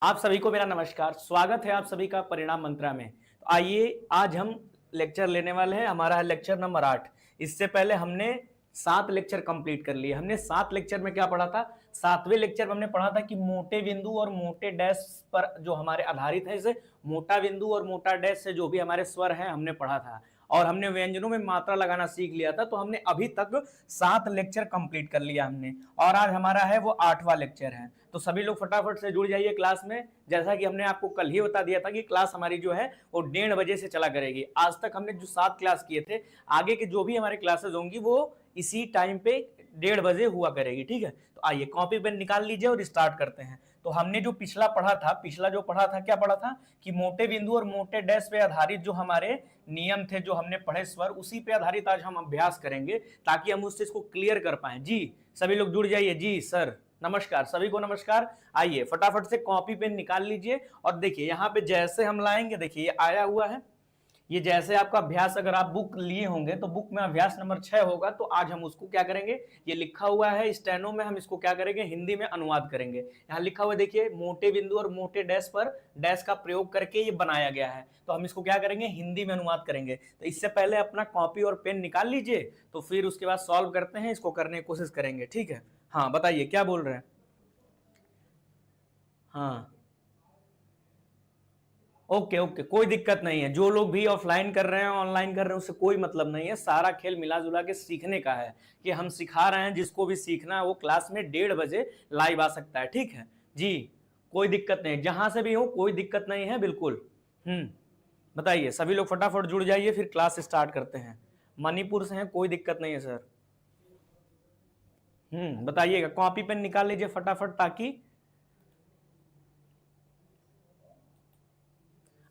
आप सभी को मेरा नमस्कार। स्वागत है आप सभी का परिणाम मंत्रा में। तो आइए आज हम लेक्चर लेने वाले हैं। हमारा है लेक्चर नंबर 8। इससे पहले हमने 7 लेक्चर कंप्लीट कर लिए। हमने 7 लेक्चर में क्या पढ़ा था? 7वें लेक्चर में हमने पढ़ा था कि मोटे बिंदु और मोटे डैश पर जो हमारे आधारित है, इसे मोटा बिंदु और मोटा डैश से जो भी हमारे स्वर हैं हमने पढ़ा था और हमने व्यंजनों में मात्रा लगाना सीख लिया था। तो हमने अभी तक 7 लेक्चर कंप्लीट कर लिया हमने और आज हमारा है वो 8वां लेक्चर है। तो सभी लोग फटाफट से जुड़ जाइए क्लास में। जैसा कि हमने आपको कल ही बता दिया था कि क्लास हमारी जो है वो 1:30 बजे से चला करेगी। आज तक हमने जो 7 क्लास किए थे, आगे के जो भी हमारे क्लासेस होंगी वो इसी टाइम पे 1:30 बजे हुआ करेगी। ठीक है, तो आइए कॉपी पेन निकाल लीजिए और स्टार्ट करते हैं। तो हमने जो पिछला जो पढ़ा था क्या पढ़ा था कि मोटे बिंदु और मोटे डैश पे आधारित जो हमारे नियम थे, जो हमने पढ़े स्वर, उसी पे आधारित आज हम अभ्यास करेंगे ताकि हम उस चीज को क्लियर कर पाए। जी सभी लोग जुड़ जाइए। जी सर नमस्कार, सभी को नमस्कार। आइए फटाफट से कॉपी पेन निकाल लीजिए और देखिए यहाँ पे जैसे हम लाएंगे, देखिए ये आया हुआ है। ये जैसे आपका अभ्यास, अगर आप बुक लिए होंगे तो बुक में अभ्यास नंबर 6 होगा। तो आज हम उसको क्या करेंगे, ये लिखा हुआ है स्टेनो में, हम इसको क्या करेंगे, हिंदी में अनुवाद करेंगे। यहाँ लिखा हुआ देखिए, मोटे बिंदु और मोटे डैश पर डैश का प्रयोग करके ये बनाया गया है। तो हम इसको क्या करेंगे, हिंदी में अनुवाद करेंगे। तो इससे पहले अपना कॉपी और पेन निकाल लीजिए, तो फिर उसके बाद सॉल्व करते हैं, इसको करने की कोशिश करेंगे। ठीक है, हाँ बताइए क्या बोल रहे हैं। हाँ ओके ओके, कोई दिक्कत नहीं है। जो लोग भी ऑफलाइन कर रहे हैं ऑनलाइन कर रहे हैं उससे कोई मतलब नहीं है। सारा खेल मिला जुला के सीखने का है कि हम सिखा रहे हैं। जिसको भी सीखना है वो क्लास में 1:30 बजे लाइव आ सकता है। ठीक है जी, कोई दिक्कत नहीं, जहां से भी हो कोई दिक्कत नहीं है बिल्कुल। बताइए सभी लोग फटाफट जुड़ जाइए, फिर क्लास स्टार्ट करते हैं। मणिपुर से हैं, कोई दिक्कत नहीं है सर। बताइएगा, कॉपी पेन निकाल लीजिए फटाफट ताकि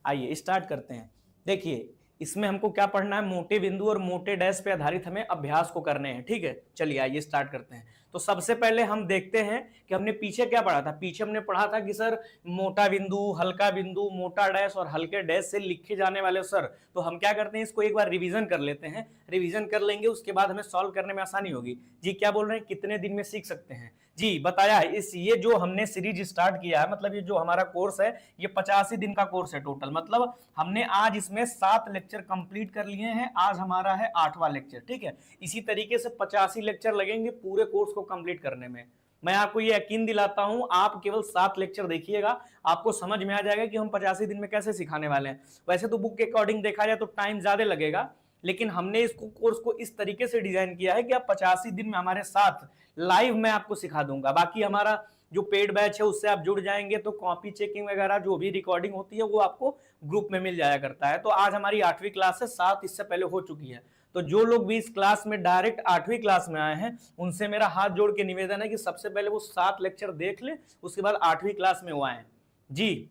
आइए स्टार्ट करते हैं। देखिए इसमें हमको क्या पढ़ना है, मोटे बिंदु और मोटे डैश पे आधारित हमें अभ्यास को करने हैं। ठीक है, चलिए आइए स्टार्ट करते हैं। तो सबसे पहले हम देखते हैं कि हमने पीछे क्या पढ़ा था। पीछे हमने पढ़ा था कि सर मोटा बिंदु, हल्का बिंदु, मोटा डैश और हल्के डैश से लिखे जाने वाले सर। तो हम क्या करते हैं, इसको एक बार रिवीजन कर लेते हैं। रिवीजन कर लेंगे, उसके बाद हमें सॉल्व करने में आसानी होगी। जी क्या बोल रहे हैं, कितने दिन में सीख सकते हैं? जी बताया है, इस ये जो हमने सीरीज स्टार्ट किया है, मतलब ये जो हमारा कोर्स है ये 85 दिन का कोर्स है टोटल। मतलब हमने आज इसमें 7 लेक्चर कंप्लीट कर लिए हैं। आज हमारा है 8वां लेक्चर। ठीक है, इसी तरीके से 85 लेक्चर लगेंगे पूरे कोर्स को कंप्लीट करने में। मैं आपको ये यकीन दिलाता हूं, आप केवल 7 लेक्चर देखिएगा, आपको समझ में आ जाएगा कि हम 85 दिन में कैसे सिखाने वाले हैं। वैसे तो बुक के अकॉर्डिंग देखा जाए तो टाइम ज्यादा लगेगा, लेकिन हमने इसको कोर्स को इस तरीके से डिजाइन किया है कि आप 85 दिन में हमारे साथ लाइव मैं आपको सिखा दूंगा। बाकी हमारा जो पेड बैच है उससे आप जुड़ जाएंगे तो कॉपी चेकिंग वगैरह जो भी रिकॉर्डिंग होती है वो आपको ग्रुप में मिल जाया करता है। तो आज हमारी 8वीं क्लास है, 7 इससे पहले हो चुकी है। तो जो लोग भी इस क्लास में डायरेक्ट 8वीं क्लास में आए हैं उनसे मेरा हाथ जोड़ के निवेदन है कि सबसे पहले वो 7 लेक्चर देख ले, उसके बाद 8वीं क्लास में वो आए। जी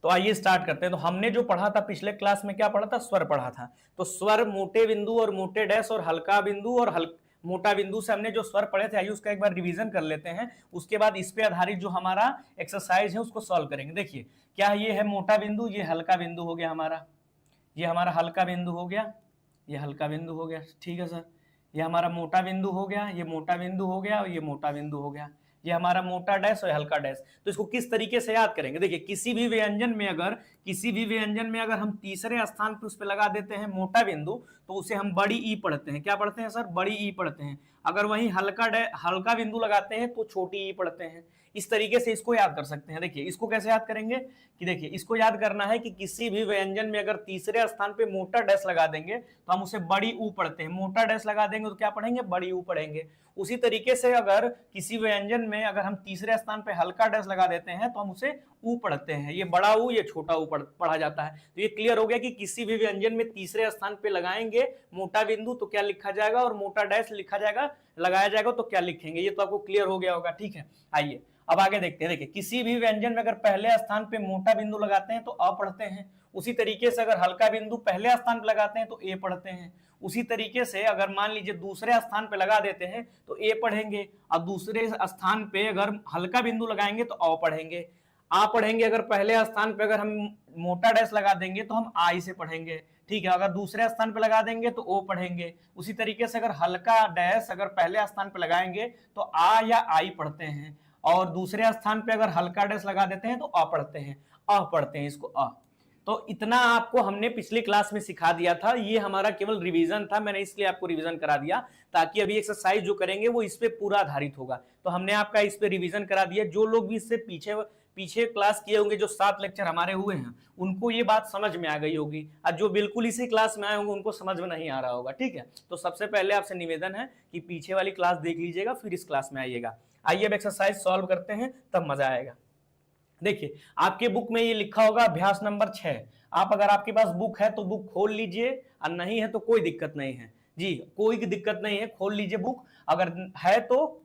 तो आइए स्टार्ट करते हैं। तो हमने जो पढ़ा था पिछले क्लास में, क्या पढ़ा था, स्वर पढ़ा था। तो स्वर, मोटे बिंदु और मोटे डैश और हल्का बिंदु और मोटा बिंदु से हमने जो स्वर पढ़े थे, आइए उसका एक बार रिवीजन कर लेते हैं। उसके बाद इस पे आधारित जो हमारा एक्सरसाइज है उसको सॉल्व करेंगे। देखिए क्या ये है मोटा बिंदु, ये हल्का बिंदु हो गया हमारा, ये हमारा हल्का बिंदु हो गया, ये हल्का बिंदु हो गया। ठीक है सर, ये हमारा मोटा बिंदु हो गया, ये मोटा बिंदु हो गया और ये मोटा बिंदु हो गया। ये हमारा मोटा डैश और हल्का डैश। तो इसको किस तरीके से याद करेंगे, देखिए किसी भी व्यंजन में अगर हम तीसरे स्थान पर उस पर लगा देते हैं मोटा बिंदु, तो उसे हम बड़ी ई पढ़ते हैं। क्या पढ़ते हैं सर, बड़ी ई पढ़ते हैं। अगर वहीं हल्का बिंदु लगाते हैं तो छोटी ई पढ़ते हैं। इस तरीके से इसको याद कर सकते हैं। देखिए इसको कैसे याद करेंगे कि देखिए इसको याद करना है कि किसी भी व्यंजन में अगर तीसरे स्थान पे मोटा डैश लगा देंगे तो हम उसे बड़ी ऊ पढ़ते हैं। मोटा डैश लगा देंगे तो क्या पढ़ेंगे, बड़ी ऊ पढ़ेंगे। उसी तरीके से अगर किसी व्यंजन में अगर हम तीसरे स्थान पे हल्का डैश लगा देते हैं तो हम उसे ऊ पढ़ते हैं। ये बड़ा ऊ, ये छोटा ऊ पढ़ा जाता है। तो ये क्लियर हो गया कि किसी भी व्यंजन में तीसरे स्थान पे लगाएंगे मोटा बिंदु तो क्या लिखा जाएगा और मोटा डैश लिखा जाएगा, लगाया जाएगा तो क्या लिखेंगे। ये तो आपको क्लियर हो गया होगा। ठीक है, आइए अब आगे देखते हैं। देखिए किसी भी व्यंजन में अगर पहले स्थान पे मोटा बिंदु लगाते हैं तो अ पढ़ते हैं। उसी तरीके से अगर हल्का बिंदु पहले स्थान पे लगाते हैं तो ए पढ़ते हैं। उसी तरीके से अगर मान लीजिए दूसरे स्थान पे लगा देते हैं तो ए पढ़ेंगे, और दूसरे स्थान पे अगर हल्का बिंदु लगाएंगे तो अ पढ़ेंगे। आ पढ़ेंगे, अगर पहले स्थान पे अगर हम मोटा डैश लगा देंगे तो हम आई से पढ़ेंगे। ठीक है, अगर दूसरे स्थान पे लगा देंगे तो ओ पढ़ेंगे। उसी तरीके से अगर हल्का डैश अगर पहले स्थान पे लगाएंगे तो आ या आई पढ़ते हैं। और दूसरे स्थान पे अगर हल्का डैश लगा देते हैं तो अ पढ़ते हैं, अ पढ़ते हैं इसको अ। तो इतना आपको हमने पिछली क्लास में सिखा दिया था, ये हमारा केवल रिवीजन था, मैंने इसलिए आपको रिवीजन करा दिया ताकि अभी एक्सरसाइज जो करेंगे वो इस पे पूरा आधारित होगा। तो हमने आपका इस पे रिवीजन करा दिया। जो लोग भी इससे पीछे पीछे क्लास किए होंगे, जो 7 लेक्चर हमारे हुए हैं, उनको ये बात समझ में आ गई होगी, और जो बिल्कुल इसी क्लास में आए होंगे उनको समझ में नहीं आ रहा होगा। ठीक है, तो सबसे पहले आपसे निवेदन है कि पीछे वाली क्लास देख लीजिएगा, फिर इस क्लास में आइएगा। आइए अब एक्सरसाइज सॉल्व करते हैं, तब मजा आएगा। देखिए आपके बुक में ये लिखा होगा अभ्यास नंबर 6। आप अगर आपके पास बुक है तो बुक खोल लीजिए, और नहीं है तो कोई दिक्कत नहीं है जी, कोई दिक्कत नहीं है, खोल लीजिए बुक। अगर है तो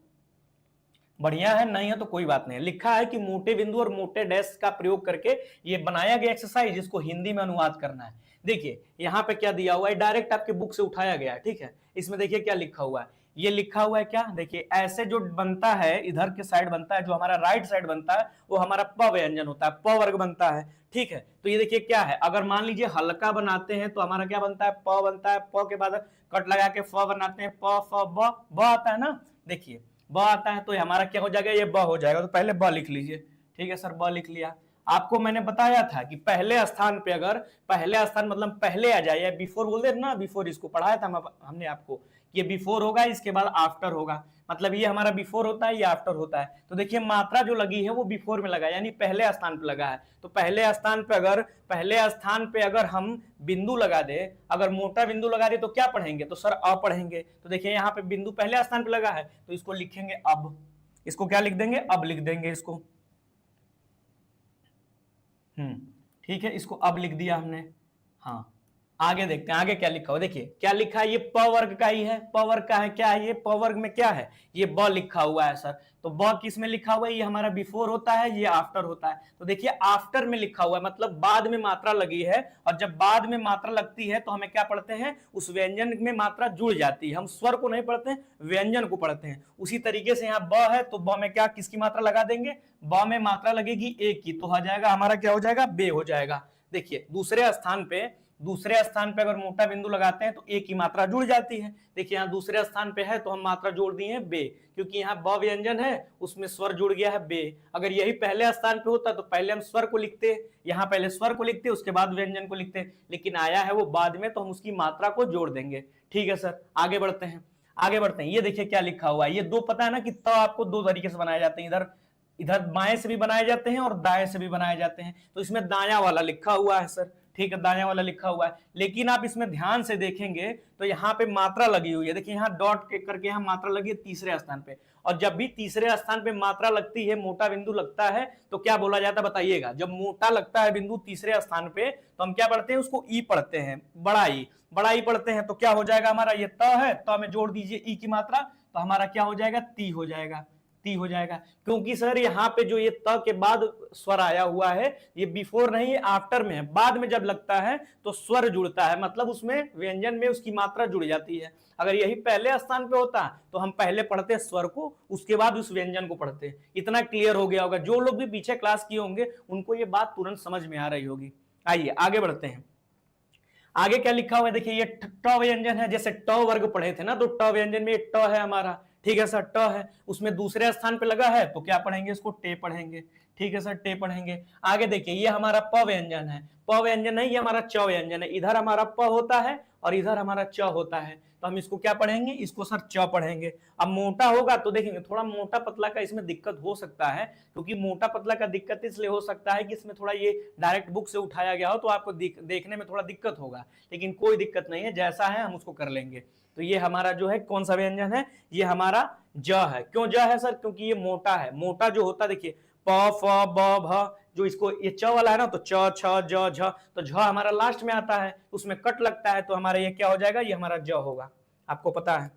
बढ़िया है, नहीं है तो कोई बात नहीं। लिखा है कि मोटे बिंदु और मोटे डैश का प्रयोग करके ये बनाया गया एक्सरसाइज, जिसको हिंदी में अनुवाद करना है। देखिए यहाँ पे क्या दिया हुआ है, डायरेक्ट आपके बुक से उठाया गया है। ठीक है, इसमें देखिए क्या लिखा हुआ है, ये लिखा हुआ है क्या, देखिए ऐसे जो बनता है, इधर के साइड बनता है, जो हमारा राइट साइड बनता है वो हमारा प व्यंजन होता है, प वर्ग बनता है। ठीक है, तो ये देखिए क्या है, अगर मान लीजिए हल्का बनाते हैं तो हमारा क्या बनता है, प बनता है, प के बाद कट लगा के फ बनाते हैं, प फ ब आता है ना। देखिए ब आता है तो हमारा क्या हो जाएगा, ये ब हो जाएगा। तो पहले ब लिख लीजिए। ठीक है सर, ब लिख लिया। आपको मैंने बताया था कि पहले स्थान पे, अगर पहले स्थान मतलब पहले आ जाए, या बिफोर बोल दे ना, बिफोर, इसको पढ़ाया था हमने आपको, ये बिफोर होगा, इसके बाद आफ्टर होगा। मतलब ये हमारा बिफोर होता है, ये आफ्टर होता है। तो देखिए मात्रा जो लगी है वो बिफोर में लगा है, यानी पहले स्थान पे लगा है। तो पहले स्थान पे अगर हम बिंदु लगा दे, अगर मोटा बिंदु लगा दे तो क्या पढ़ेंगे, तो सर अ पढ़ेंगे। तो देखिए यहाँ पे बिंदु पहले स्थान पे लगा है तो इसको लिखेंगे अब, इसको क्या लिख देंगे, अब लिख देंगे इसको। ठीक है, इसको अब लिख दिया हमने। हाँ, आगे देखते हैं आगे क्या लिखा हो। देखिए क्या लिखा है, ये प वर्ग का ही है, प वर्ग का है, क्या है ये, प वर्ग में क्या है, ये ब लिखा हुआ है सर। तो ब किस में लिखा हुआ है, ये हमारा बिफोर होता है, ये आफ्टर होता है। तो देखिए आफ्टर में लिखा हुआ है, मतलब बाद में मात्रा लगी है, और जब बाद में मात्रा लगती है तो हमें क्या पढ़ते हैं, उस व्यंजन में मात्रा जुड़ जाती है। हम स्वर को नहीं पढ़ते हैं, व्यंजन को पढ़ते हैं। उसी तरीके से यहाँ ब है तो ब में क्या, किसकी मात्रा लगा देंगे, ब में मात्रा लगेगी ए की, तो हो जाएगा हमारा क्या हो जाएगा, बे हो जाएगा। देखिए दूसरे स्थान पे अगर मोटा बिंदु लगाते हैं तो ए की मात्रा जुड़ जाती है। देखिए यहाँ दूसरे स्थान पे है तो हम मात्रा जोड़ दिए हैं बे, क्योंकि यहाँ ब व्यंजन है, उसमें स्वर जुड़ गया है बे। अगर यही पहले स्थान पे होता तो पहले हम स्वर को लिखते, यहाँ पहले स्वर को लिखते उसके बाद व्यंजन को लिखते, लेकिन आया है वो बाद में तो हम उसकी मात्रा को जोड़ देंगे। ठीक है सर, आगे बढ़ते हैं। ये देखिए क्या लिखा हुआ है, ये दो पता है ना कि त आपको दो तरीके से बनाए जाते हैं, इधर बाएं से भी बनाए जाते हैं और दाएं से भी बनाए जाते हैं। तो इसमें दायां वाला लिखा हुआ है सर, ठीक है, दायां वाला लिखा हुआ है। लेकिन आप इसमें ध्यान से देखेंगे तो यहाँ पे मात्रा लगी हुई है। देखिए यहाँ डॉट करके यहाँ मात्रा लगी है तीसरे स्थान पे, और जब भी तीसरे स्थान पे मात्रा लगती है, मोटा बिंदु लगता है, तो क्या बोला जाता है बताइएगा। जब मोटा लगता है बिंदु तीसरे स्थान पे तो हम क्या पढ़ते हैं, उसको ई पढ़ते हैं, बड़ा ई पढ़ते हैं। तो क्या हो जाएगा हमारा, ये त है, त में जोड़ दीजिए ई की मात्रा, तो हमारा क्या हो जाएगा, ती हो जाएगा, क्योंकि सर यहाँ पे जो ये त के बाद स्वर आया हुआ है, ये बिफोर नहीं है, आफ्टर में है। बाद में जब लगता है तो स्वर जुड़ता है, मतलब उसमें व्यंजन में उसकी मात्रा जुड़ जाती है। अगर यही पहले स्थान पे होता तो हम पहले पढ़ते स्वर को, उसके बाद उस व्यंजन को पढ़ते। इतना क्लियर हो गया होगा, जो लोग भी पीछे क्लास किए होंगे उनको ये बात तुरंत समझ में आ रही होगी। आइए आगे बढ़ते हैं। आगे क्या लिखा हुआ है, देखिए ये ट व्यंजन है, जैसे ट वर्ग पढ़े थे ना, तो ट व्यंजन में ट है हमारा। ठीक है सर, ट है, उसमें दूसरे स्थान पे लगा है तो क्या पढ़ेंगे, इसको टे पढ़ेंगे। ठीक है सर, टे पढ़ेंगे। आगे देखिए ये हमारा प व्यंजन है, प व्यंजन नहीं, ये हमारा च व्यंजन है। इधर हमारा प होता है और इधर हमारा च होता है, तो हम इसको क्या पढ़ेंगे, इसको सर च पढ़ेंगे। अब मोटा होगा तो देखेंगे थोड़ा मोटा पतला का इसमें दिक्कत हो सकता है, क्योंकि मोटा पतला का दिक्कत इसलिए हो सकता है कि इसमें थोड़ा ये डायरेक्ट बुक से उठाया गया हो तो आपको देखने में थोड़ा दिक्कत होगा, लेकिन कोई दिक्कत नहीं है, जैसा है हम उसको कर लेंगे। तो ये हमारा जो है कौन सा व्यंजन है, ये हमारा ज है। क्यों ज है सर, क्योंकि ये मोटा है। मोटा जो होता है देखिए प फ ब भ, जो इसको ये च वाला है ना, तो च छ ज झ, तो झ हमारा लास्ट में आता है, उसमें कट लगता है, तो हमारा ये क्या हो जाएगा, ये हमारा ज होगा, आपको पता है।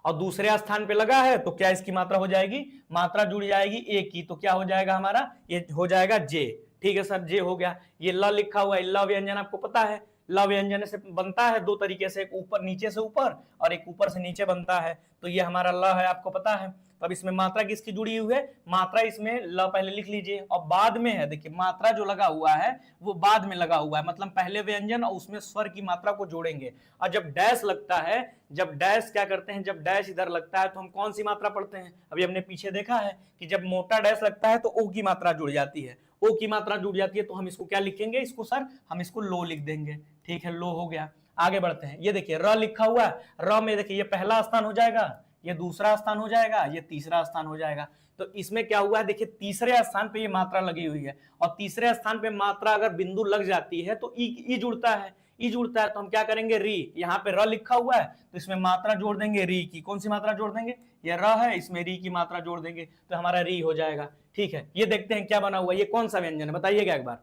और दूसरे स्थान पे लगा है तो क्या इसकी मात्रा हो जाएगी, मात्रा जुड़ जाएगी ए की, तो क्या हो जाएगा हमारा, ये हो जाएगा जे। ठीक है सर, जे हो गया। ये ल लिखा हुआ है, ल व्यंजन आपको पता है, ल व्यंजन से बनता है दो तरीके से, एक ऊपर नीचे से ऊपर और एक ऊपर से नीचे बनता है, तो ये हमारा ल है, आपको पता है। तो अब इसमें मात्रा किसकी जुड़ी हुई है, मात्रा इसमें ल पहले लिख लीजिए, और बाद में है देखिए मात्रा जो लगा हुआ है वो बाद में लगा हुआ है, मतलब पहले व्यंजन और उसमें स्वर की मात्रा को जोड़ेंगे। और जब डैश लगता है, जब डैश क्या करते हैं, जब डैश इधर लगता है तो हम कौन सी मात्रा पढ़ते हैं, अभी हमने पीछे देखा है कि जब मोटा डैश लगता है तो ओ की मात्रा जुड़ जाती है, ओ की मात्रा जुड़ जाती है तो हम इसको क्या लिखेंगे, इसको सर हम इसको लो लिख देंगे। ठीक है, लो हो गया। आगे बढ़ते हैं, ये देखिए र लिखा हुआ है, र में देखिए ये पहला स्थान हो जाएगा, ये दूसरा स्थान हो जाएगा, ये तीसरा स्थान हो जाएगा। तो इसमें क्या हुआ है, देखिए तीसरे स्थान पे ये मात्रा लगी हुई है, और तीसरे स्थान पे मात्रा अगर बिंदु लग जाती है तो ई जुड़ता है, ई जुड़ता है तो हम क्या करेंगे, री, यहाँ पे र लिखा हुआ है तो इसमें मात्रा जोड़ देंगे री की, कौन सी मात्रा जोड़ देंगे, ये र है, इसमें री की मात्रा जोड़ देंगे तो हमारा री हो जाएगा। ठीक है, ये देखते हैं क्या बना हुआ है, ये कौन सा व्यंजन है बताइएगा एक बार।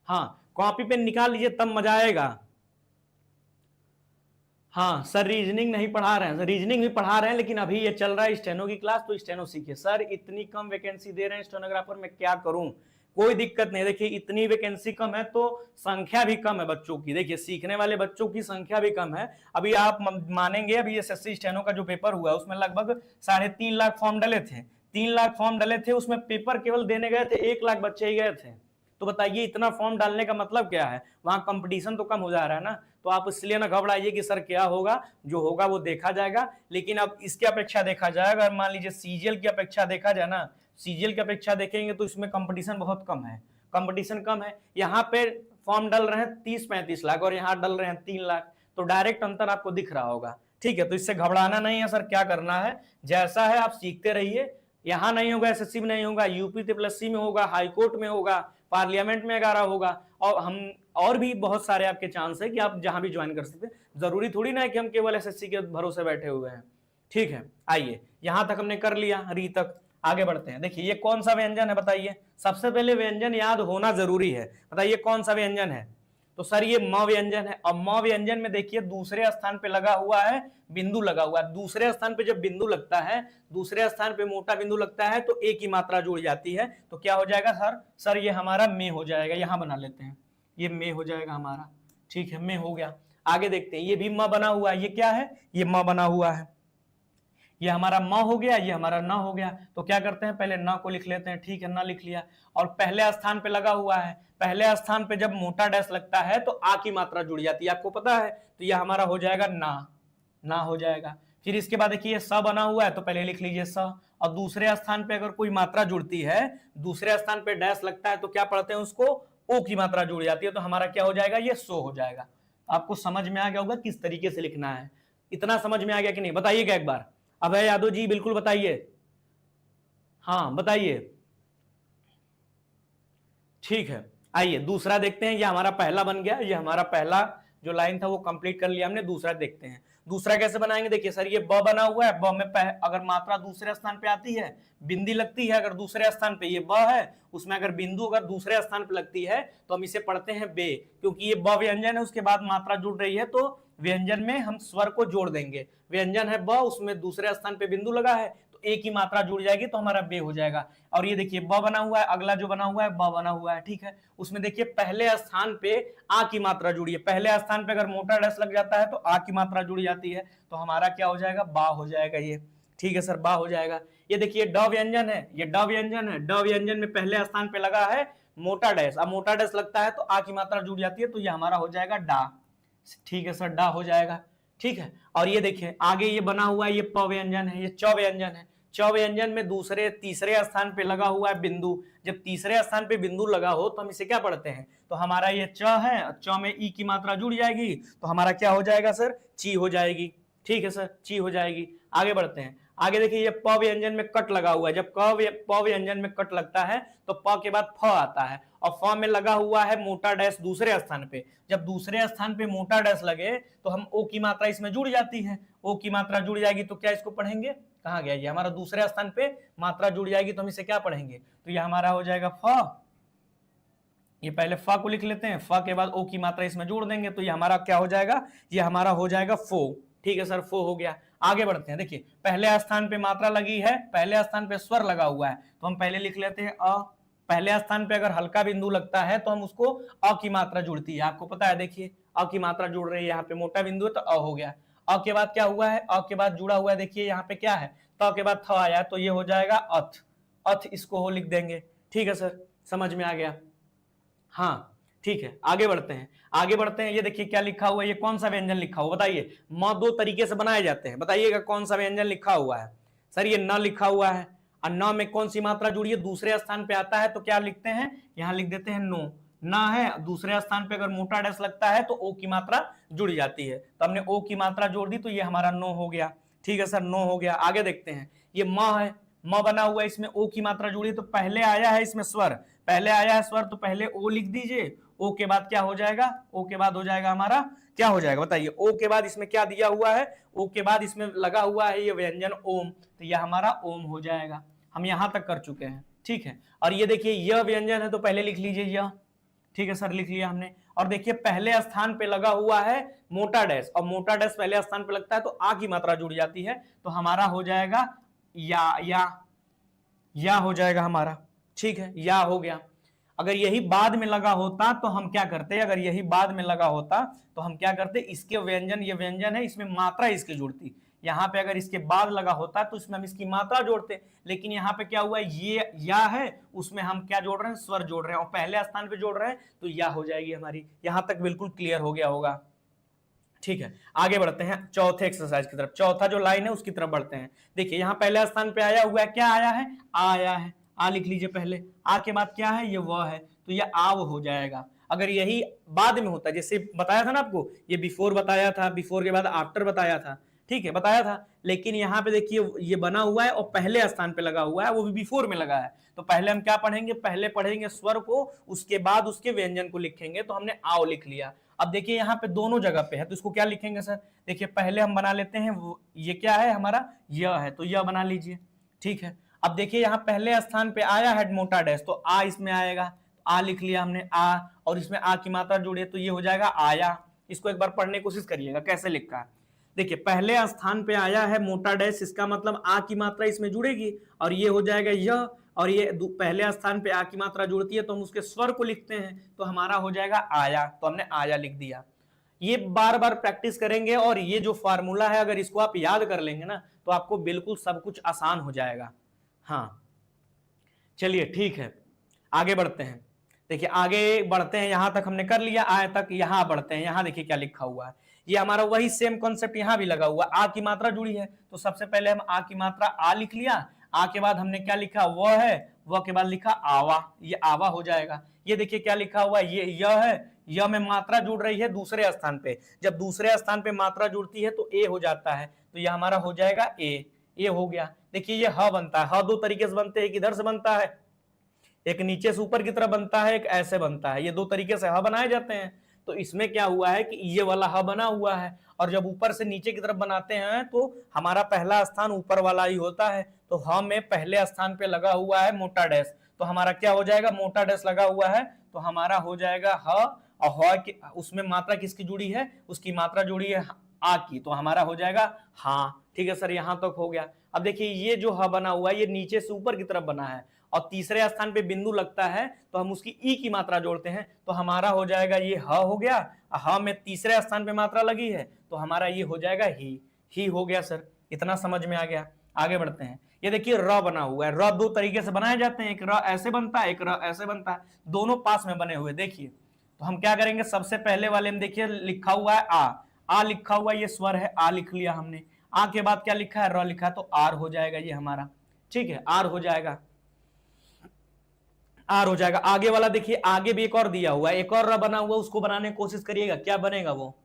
हाँ, कॉपी पे निकाल लीजिए तब मजा आएगा। हाँ सर, रीजनिंग नहीं पढ़ा रहे हैं, रीजनिंग भी पढ़ा रहे हैं लेकिन अभी ये चल रहा है स्टेनो की क्लास, तो स्टेनो सीखिए। सर इतनी कम वैकेंसी दे रहे हैं स्टेनोग्राफर, में क्या करूं, कोई दिक्कत नहीं। देखिए इतनी वैकेंसी कम है तो संख्या भी कम है बच्चों की, देखिए सीखने वाले बच्चों की संख्या भी कम है। अभी आप मानेंगे, अभी एसएससी स्टेनो का जो पेपर हुआ उसमें लगभग 3.5 लाख फॉर्म डले थे, 3 लाख फॉर्म डले थे, उसमें पेपर केवल देने गए थे 1 लाख बच्चे ही गए थे। तो बताइए इतना फॉर्म डालने का मतलब क्या है, वहां कंपटीशन तो कम हो जा रहा है ना। तो आप इसलिए ना घबराइए कि सर क्या होगा, जो होगा वो देखा जाएगा। लेकिन अब इसकी अपेक्षा देखा जाए, अगर मान लीजिए सीजीएल की अपेक्षा देखा जाए ना, सीजीएल की अपेक्षा देखेंगे तो इसमें कंपटीशन बहुत कम है, कंपटीशन कम है। यहाँ पे फॉर्म डल रहे हैं 30-35 लाख और यहाँ डल रहे हैं 3 लाख, तो डायरेक्ट अंतर आपको दिख रहा होगा। ठीक है, तो इससे घबराना नहीं है सर, क्या करना है जैसा है आप सीखते रहिए। यहाँ नहीं होगा, एसएससी में नहीं होगा, यूपी+सी में होगा, हाईकोर्ट में होगा, पार्लियामेंट में 11 होगा, और हम और भी बहुत सारे आपके चांस है कि आप जहां भी ज्वाइन कर सकते हैं। जरूरी थोड़ी ना है कि हम केवल एसएससी के भरोसे बैठे हुए हैं। ठीक है, आइए यहां तक हमने कर लिया, री तक। आगे बढ़ते हैं, देखिए ये कौन सा व्यंजन है बताइए, सबसे पहले व्यंजन याद होना जरूरी है, बताइए कौन सा व्यंजन है। तो सर ये म व्यंजन है, और म व्यंजन में देखिए दूसरे स्थान पे लगा हुआ है, बिंदु लगा हुआ है। दूसरे स्थान पे जब बिंदु लगता है, दूसरे स्थान पे मोटा बिंदु लगता है तो ए की मात्रा जुड़ जाती है, तो क्या हो जाएगा सर, सर ये हमारा में हो जाएगा, यहां बना लेते हैं, ये में हो जाएगा हमारा। ठीक है, में हो गया। आगे देखते हैं, ये भी म बना हुआ है, ये क्या है, ये म बना हुआ है, ये हमारा म हो गया, ये हमारा न हो गया। तो क्या करते हैं, पहले न को लिख लेते हैं। ठीक है, न लिख लिया, और पहले स्थान पे लगा हुआ है, पहले स्थान पे जब मोटा डैश लगता है तो आ की मात्रा जुड़ जाती है, आपको पता है, तो ये हमारा हो जाएगा ना हो जाएगा। फिर इसके बाद देखिए स बना हुआ है तो पहले लिख लीजिए स, और दूसरे स्थान पे अगर कोई मात्रा जुड़ती है, दूसरे स्थान पे डैश लगता है तो क्या पढ़ते हैं उसको, ओ की मात्रा जुड़ जाती है, तो हमारा क्या हो जाएगा, ये सो हो जाएगा। आपको समझ में आ गया होगा किस तरीके से लिखना है, इतना समझ में आ गया कि नहीं बताइएगा एक बार। अभय यादव जी बिल्कुल बताइए, हाँ बताइए। ठीक है, आइए दूसरा देखते हैं, ये हमारा पहला बन गया, ये हमारा पहला जो लाइन था वो कंप्लीट कर लिया हमने। दूसरा देखते हैं, दूसरा कैसे बनाएंगे। देखिए सर ये ब बना हुआ है, ब में अगर मात्रा दूसरे स्थान पे आती है, बिंदी लगती है, अगर दूसरे स्थान पे ये ब है, उसमें अगर बिंदु अगर दूसरे स्थान पे लगती है तो हम इसे पढ़ते हैं बे, क्योंकि ये ब व्यंजन है, उसके बाद मात्रा जुड़ रही है तो व्यंजन में हम स्वर को जोड़ देंगे। व्यंजन है ब, उसमें दूसरे स्थान पे बिंदु लगा है तो ए की मात्रा जुड़ जाएगी तो हमारा बे हो जाएगा। और ये देखिए ब बना हुआ है, अगला जो बना हुआ है ब बना हुआ है। ठीक है, उसमें देखिए पहले स्थान पे आ की मात्रा जुड़ी है, पहले स्थान पे अगर मोटा डैश लग जाता है तो आ की मात्रा जुड़ जाती है, तो हमारा क्या हो जाएगा, बा हो जाएगा ये। ठीक है सर, बा हो जाएगा। ये देखिए ड व्यंजन है, ये ड व्यंजन है, ड व्यंजन में पहले स्थान पे लगा है मोटा डैश, अब मोटा डैश लगता है तो आ की मात्रा जुड़ जाती है, तो ये हमारा हो जाएगा डा। ठीक है सर, डा हो जाएगा। ठीक है, और ये देखिए आगे ये बना हुआ है, ये प व्यंजन है, ये च व्यंजन है। च व्यंजन में दूसरे तीसरे स्थान पे लगा हुआ है बिंदु, जब तीसरे स्थान पे बिंदु लगा हो तो हम इसे क्या पढ़ते हैं, तो हमारा ये च है, च में ई की मात्रा जुड़ जाएगी तो हमारा क्या हो जाएगा सर, ची हो जाएगी। ठीक है सर, ची हो जाएगी। आगे बढ़ते हैं, आगे देखिए ये प व्यंजन में कट लगा हुआ है, जब प व्यंजन में कट लगता है तो प के बाद फ आता है, और फ में लगा हुआ है मोटा डैश दूसरे स्थान पे, जब दूसरे स्थान पे मोटा डैश लगे तो हम ओ की मात्रा इसमें जुड़ जाती है, ओ की मात्रा जुड़ जाएगी तो क्या इसको पढ़ेंगे, कहाँ गया, ये हमारा दूसरे स्थान पे मात्रा जुड़ जाएगी तो हम इसे क्या पढ़ेंगे, तो ये हमारा हो जाएगा फ। ये पहले फ को लिख लेते हैं, फ के बाद ओ की मात्रा इसमें जोड़ देंगे तो ये हमारा क्या हो जाएगा, ये हमारा हो जाएगा फो। ठीक है सर, फो हो गया। आगे बढ़ते हैं, देखिए पहले स्थान पे मात्रा लगी है, पहले स्थान पे स्वर लगा हुआ है तो हम पहले लिख लेते हैं अ। पहले स्थान पे अगर हल्का बिंदु लगता है तो हम उसको अ की मात्रा जुड़ती है, आपको पता है, देखिए अ की मात्रा जुड़ रही है, यहाँ पे मोटा बिंदु है तो अ हो गया। अ के बाद क्या हुआ है, अ के बाद जुड़ा हुआ है, देखिए यहाँ पे क्या है, त के बाद थ आया तो ये हो जाएगा अथ, अथ इसको हो लिख देंगे। ठीक है सर, समझ में आ गया? हाँ ठीक है, आगे बढ़ते हैं, आगे बढ़ते हैं। ये देखिए क्या लिखा हुआ है, ये कौन सा व्यंजन लिखा हुआ बताइए। म दो तरीके से बनाए जाते हैं, बताइएगा कौन सा व्यंजन लिखा हुआ है। सर ये न लिखा हुआ है, और न में कौन सी मात्रा जुड़ी है, दूसरे स्थान पे आता है तो क्या लिखते हैं, यहां लिख देते हैं नो। न है, दूसरे स्थान पे अगर मोटा डैश लगता है तो ओ की मात्रा जुड़ जाती है, तो हमने ओ की मात्रा जोड़ दी तो ये हमारा नो हो गया। ठीक है सर, नो हो गया। आगे देखते हैं, ये म है, म बना हुआ है, इसमें ओ की मात्रा जुड़ी तो पहले आया है इसमें स्वर, पहले आया है स्वर तो पहले ओ लिख दीजिए। ओ के बाद क्या हो जाएगा, ओ के बाद हो जाएगा हमारा क्या हो जाएगा बताइए। ओ के बाद इसमें क्या दिया हुआ है, ओ के बाद इसमें लगा हुआ है ये व्यंजन ओम, तो यह हमारा ओम हो जाएगा। हम यहां तक कर चुके हैं। ठीक है, और ये देखिए यह व्यंजन है तो पहले लिख लीजिए यह। ठीक है सर, लिख लिया हमने। और देखिए पहले स्थान पे लगा हुआ है मोटा डैश, और मोटा डैश पहले स्थान पे लगता है तो आ की मात्रा जुड़ जाती है, तो हमारा हो जाएगा या हो जाएगा हमारा। ठीक है, या हो गया। अगर यही बाद में लगा होता तो हम क्या करते, अगर यही बाद में लगा होता तो हम क्या करते, इसके व्यंजन, ये व्यंजन है इसमें मात्रा इसकी जुड़ती, यहां पे अगर इसके बाद लगा होता तो इसमें हम इसकी मात्रा जोड़ते, लेकिन यहाँ पे क्या हुआ, ये या है उसमें हम क्या जोड़ रहे हैं, स्वर जोड़ रहे हैं, और पहले स्थान पे जोड़ रहे हैं तो या हो जाएगी हमारी। यहां तक बिल्कुल क्लियर हो गया होगा। ठीक है, आगे बढ़ते हैं चौथे एक्सरसाइज की तरफ, चौथा जो लाइन है उसकी तरफ बढ़ते हैं। देखिए यहाँ पहले स्थान पे आया हुआ है, क्या आया है, आ आया है, आ लिख लीजिए पहले। आ के बाद क्या है, ये वह है, तो ये आव हो जाएगा। अगर यही बाद में होता, जैसे बताया था ना आपको, ये बिफोर बताया था, बिफोर के बाद आफ्टर बताया था, ठीक है बताया था, लेकिन यहाँ पे देखिए ये बना हुआ है और पहले स्थान पे लगा हुआ है, वो भी बिफोर में लगा है, तो पहले हम क्या पढ़ेंगे, पहले पढ़ेंगे स्वर को, उसके बाद उसके व्यंजन को लिखेंगे, तो हमने आओ लिख लिया। अब देखिए यहाँ पे दोनों जगह पे है तो इसको क्या लिखेंगे सर, देखिए पहले हम बना लेते हैं, ये क्या है हमारा, यह है, तो यह बना लीजिए। ठीक है, अब देखिए यहाँ पहले स्थान पे आया है मोटा डैश, तो आ इसमें आएगा, आ लिख लिया हमने आ, और इसमें आ की मात्रा जुड़ी है तो ये हो जाएगा आया। इसको एक बार पढ़ने की कोशिश करिएगा कैसे लिखा है। देखिए पहले स्थान पे आया है मोटा डैश, इसका मतलब आ की मात्रा इसमें जुड़ेगी, और ये हो जाएगा यह, और ये पहले स्थान पे आ की मात्रा जुड़ती है तो हम उसके स्वर को लिखते हैं, तो हमारा हो जाएगा आया, तो हमने आया लिख दिया। ये बार बार प्रैक्टिस करेंगे, और ये जो फार्मूला है अगर इसको आप याद कर लेंगे ना तो आपको बिल्कुल सब कुछ आसान हो जाएगा। हाँ चलिए ठीक है, आगे बढ़ते हैं। देखिए आगे बढ़ते हैं, यहां तक हमने कर लिया, आए तक, यहां बढ़ते हैं। यहां देखिए क्या लिखा हुआ है, ये हमारा वही सेम कॉन्सेप्ट यहां भी लगा हुआ, आ की मात्रा जुड़ी है, तो सबसे पहले हम आ की मात्रा आ लिख लिया, आ के बाद हमने क्या लिखा, वह है, वह के बाद लिखा आवा, ये आवा हो जाएगा। ये देखिए क्या लिखा हुआ है, ये यह है, यह में मात्रा जुड़ रही है दूसरे स्थान पे, जब दूसरे स्थान पे मात्रा जुड़ती है तो ए हो जाता है, तो यह हमारा हो जाएगा ए हो गया। देखिए ये ह बनता है, ह दो तरीके से बनते हैं, एक इधर से बनता है, एक नीचे से ऊपर की तरफ बनता है, एक ऐसे बनता है, ये दो तरीके से ह बनाए जाते हैं। तो इसमें क्या हुआ है कि ये वाला ह बना हुआ है, और जब ऊपर से नीचे की तरफ बनाते हैं तो हमारा पहला स्थान ऊपर वाला ही होता है, तो ह में पहले स्थान पे लगा हुआ है मोटा डैश, तो हमारा क्या हो जाएगा, मोटा डैश लगा हुआ है तो हमारा हो जाएगा ह, और ह उसमें मात्रा किसकी जुड़ी है, उसकी मात्रा जुड़ी है आ की, तो हमारा हो जाएगा हाँ। ठीक है सर, यहां तक हो गया। अब देखिए ये जो ह बना हुआ है ये नीचे से ऊपर की तरफ बना है, और तीसरे स्थान पे बिंदु लगता है तो हम उसकी ई की मात्रा जोड़ते हैं, तो हमारा हो जाएगा ये ह हो गया, ह में तीसरे स्थान पे मात्रा लगी है तो हमारा ये हो जाएगा ही हो गया। सर इतना समझ में आ गया, आगे बढ़ते हैं। ये देखिए र बना हुआ है, र दो तरीके से बनाए जाते हैं, एक र ऐसे बनता है, एक र ऐसे बनता है, दोनों पास में बने हुए। देखिए तो हम क्या करेंगे, सबसे पहले वाले में देखिए लिखा हुआ है आ लिखा हुआ है, ये स्वर है, आ लिख लिया हमने, आ के बाद क्या लिखा है, र लिखा है, तो आर हो जाएगा ये हमारा। ठीक है, आर हो जाएगा, आर हो जाएगा। आगे वाला देखिए, आगे भी एक और दिया हुआ है, एक और र बना हुआ, उसको बनाने की कोशिश करिएगा, क्या बनेगा वो,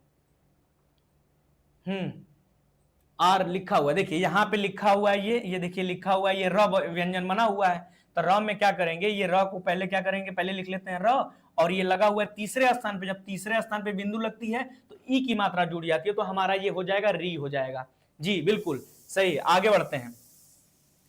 आर लिखा हुआ है, देखिए यहां पे लिखा हुआ है, ये देखिए लिखा हुआ है, ये र व्यंजन बना हुआ है, तो र में क्या करेंगे, ये र को पहले क्या करेंगे, पहले लिख लेते हैं र, और ये लगा हुआ है तीसरे स्थान पे, जब तीसरे स्थान पे बिंदु लगती है तो ई की मात्रा जुड़ जाती है, तो हमारा ये हो जाएगा री हो जाएगा। जी बिल्कुल सही, आगे बढ़ते हैं।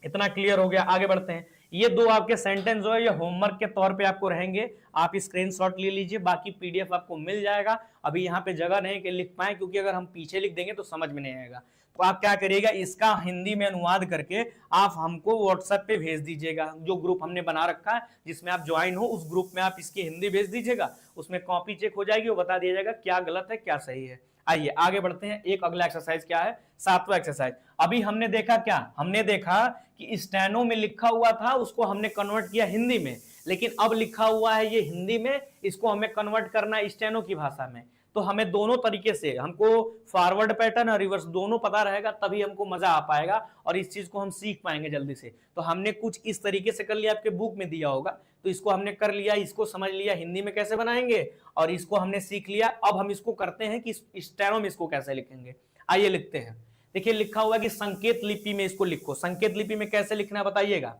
इतना क्लियर हो गया, आगे बढ़ते हैं। ये दो आपके सेंटेंस जो है ये होमवर्क के तौर पे आपको रहेंगे, आप स्क्रीनशॉट ले लीजिए, बाकी पीडीएफ आपको मिल जाएगा। अभी यहाँ पे जगह नहीं कि लिख पाए, क्योंकि अगर हम पीछे लिख देंगे तो समझ में नहीं आएगा, तो आप क्या करिएगा, इसका हिंदी में अनुवाद करके आप हमको व्हाट्सएप पे भेज दीजिएगा। जो ग्रुप हमने बना रखा है जिसमें आप ज्वाइन हो, उस ग्रुप में आप इसकी हिंदी भेज दीजिएगा, उसमें कॉपी चेक हो जाएगी, वो बता दिया जाएगा क्या गलत है क्या सही है। आइए आगे बढ़ते हैं। एक अगला एक्सरसाइज क्या है, 7वां एक्सरसाइज। अभी हमने देखा क्या, हमने देखा कि स्टेनो में लिखा हुआ था उसको हमने कन्वर्ट किया हिंदी में, लेकिन अब लिखा हुआ है ये हिंदी में, इसको हमें कन्वर्ट करना है स्टेनो की भाषा में। तो हमें दोनों तरीके से, हमको फॉरवर्ड पैटर्न और रिवर्स दोनों पता रहेगा, तभी हमको मजा आ पाएगा और इस चीज को हम सीख पाएंगे जल्दी से। तो हमने कुछ इस तरीके से कर लिया, आपके बुक में दिया होगा, तो इसको हमने कर लिया, इसको समझ लिया हिंदी में कैसे बनाएंगे, और इसको हमने सीख लिया। अब हम इसको करते हैं कि स्टेनो में इसको कैसे लिखेंगे। आइए लिखते हैं। देखिए लिखा हुआ है कि संकेत लिपि में इसको लिखो। संकेत लिपि में कैसे लिखना है बताइएगा।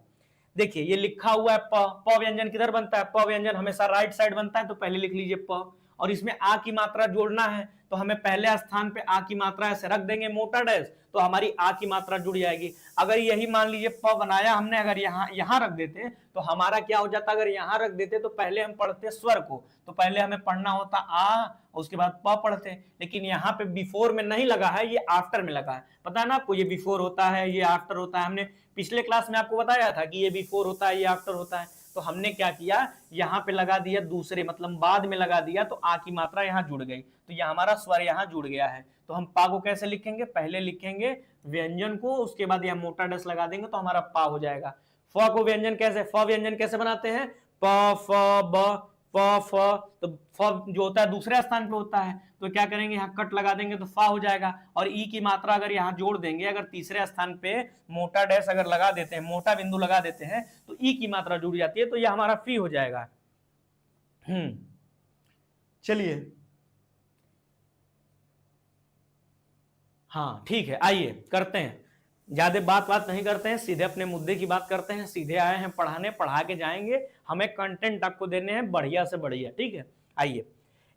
देखिए ये लिखा हुआ है प व्यंजन किधर बनता है, प व्यंजन हमेशा राइट साइड बनता है, तो पहले लिख लीजिए प। और इसमें आ की मात्रा जोड़ना है, तो हमें पहले स्थान पे आ की मात्रा ऐसे रख देंगे मोटा डैश, तो हमारी आ की मात्रा जुड़ जाएगी। अगर यही मान लीजिए प बनाया हमने, अगर यहाँ रख देते तो हमारा क्या हो जाता, अगर यहाँ रख देते तो पहले हम पढ़ते स्वर को, तो पहले हमें पढ़ना होता आ, उसके बाद प पढ़ते, लेकिन यहाँ पे बिफोर में नहीं लगा है, ये आफ्टर में लगा है। पता है ना आपको, ये बिफोर होता है, ये आफ्टर होता है। हमने पिछले क्लास में आपको बताया था कि ये बिफोर होता है, ये आफ्टर होता है। तो हमने क्या किया, यहाँ पे लगा दिया दूसरे, मतलब बाद में लगा दिया, तो आ की मात्रा यहाँ जुड़ गई, तो ये हमारा स्वर यहाँ जुड़ गया है। तो हम पा को कैसे लिखेंगे, पहले लिखेंगे व्यंजन को, उसके बाद यहाँ मोटा डस लगा देंगे, तो हमारा पा हो जाएगा। फ को व्यंजन कैसे, फ व्यंजन कैसे बनाते हैं, प फ ब प फ, तो फ जो होता है दूसरे स्थान पे होता है, तो क्या करेंगे यहाँ कट लगा देंगे तो फा हो जाएगा। और ई की मात्रा अगर यहाँ जोड़ देंगे, अगर तीसरे स्थान पे मोटा डैश अगर लगा देते हैं, मोटा बिंदु लगा देते हैं, तो ई की मात्रा जुड़ जाती है, तो यह हमारा फी हो जाएगा। चलिए हाँ ठीक है, आइए करते हैं, ज्यादा बात नहीं करते हैं, सीधे अपने मुद्दे की बात करते हैं। सीधे आए हैं पढ़ाने, पढ़ा के जाएंगे, हमें कंटेंट आपको देने हैं बढ़िया से बढ़िया, ठीक है। आइए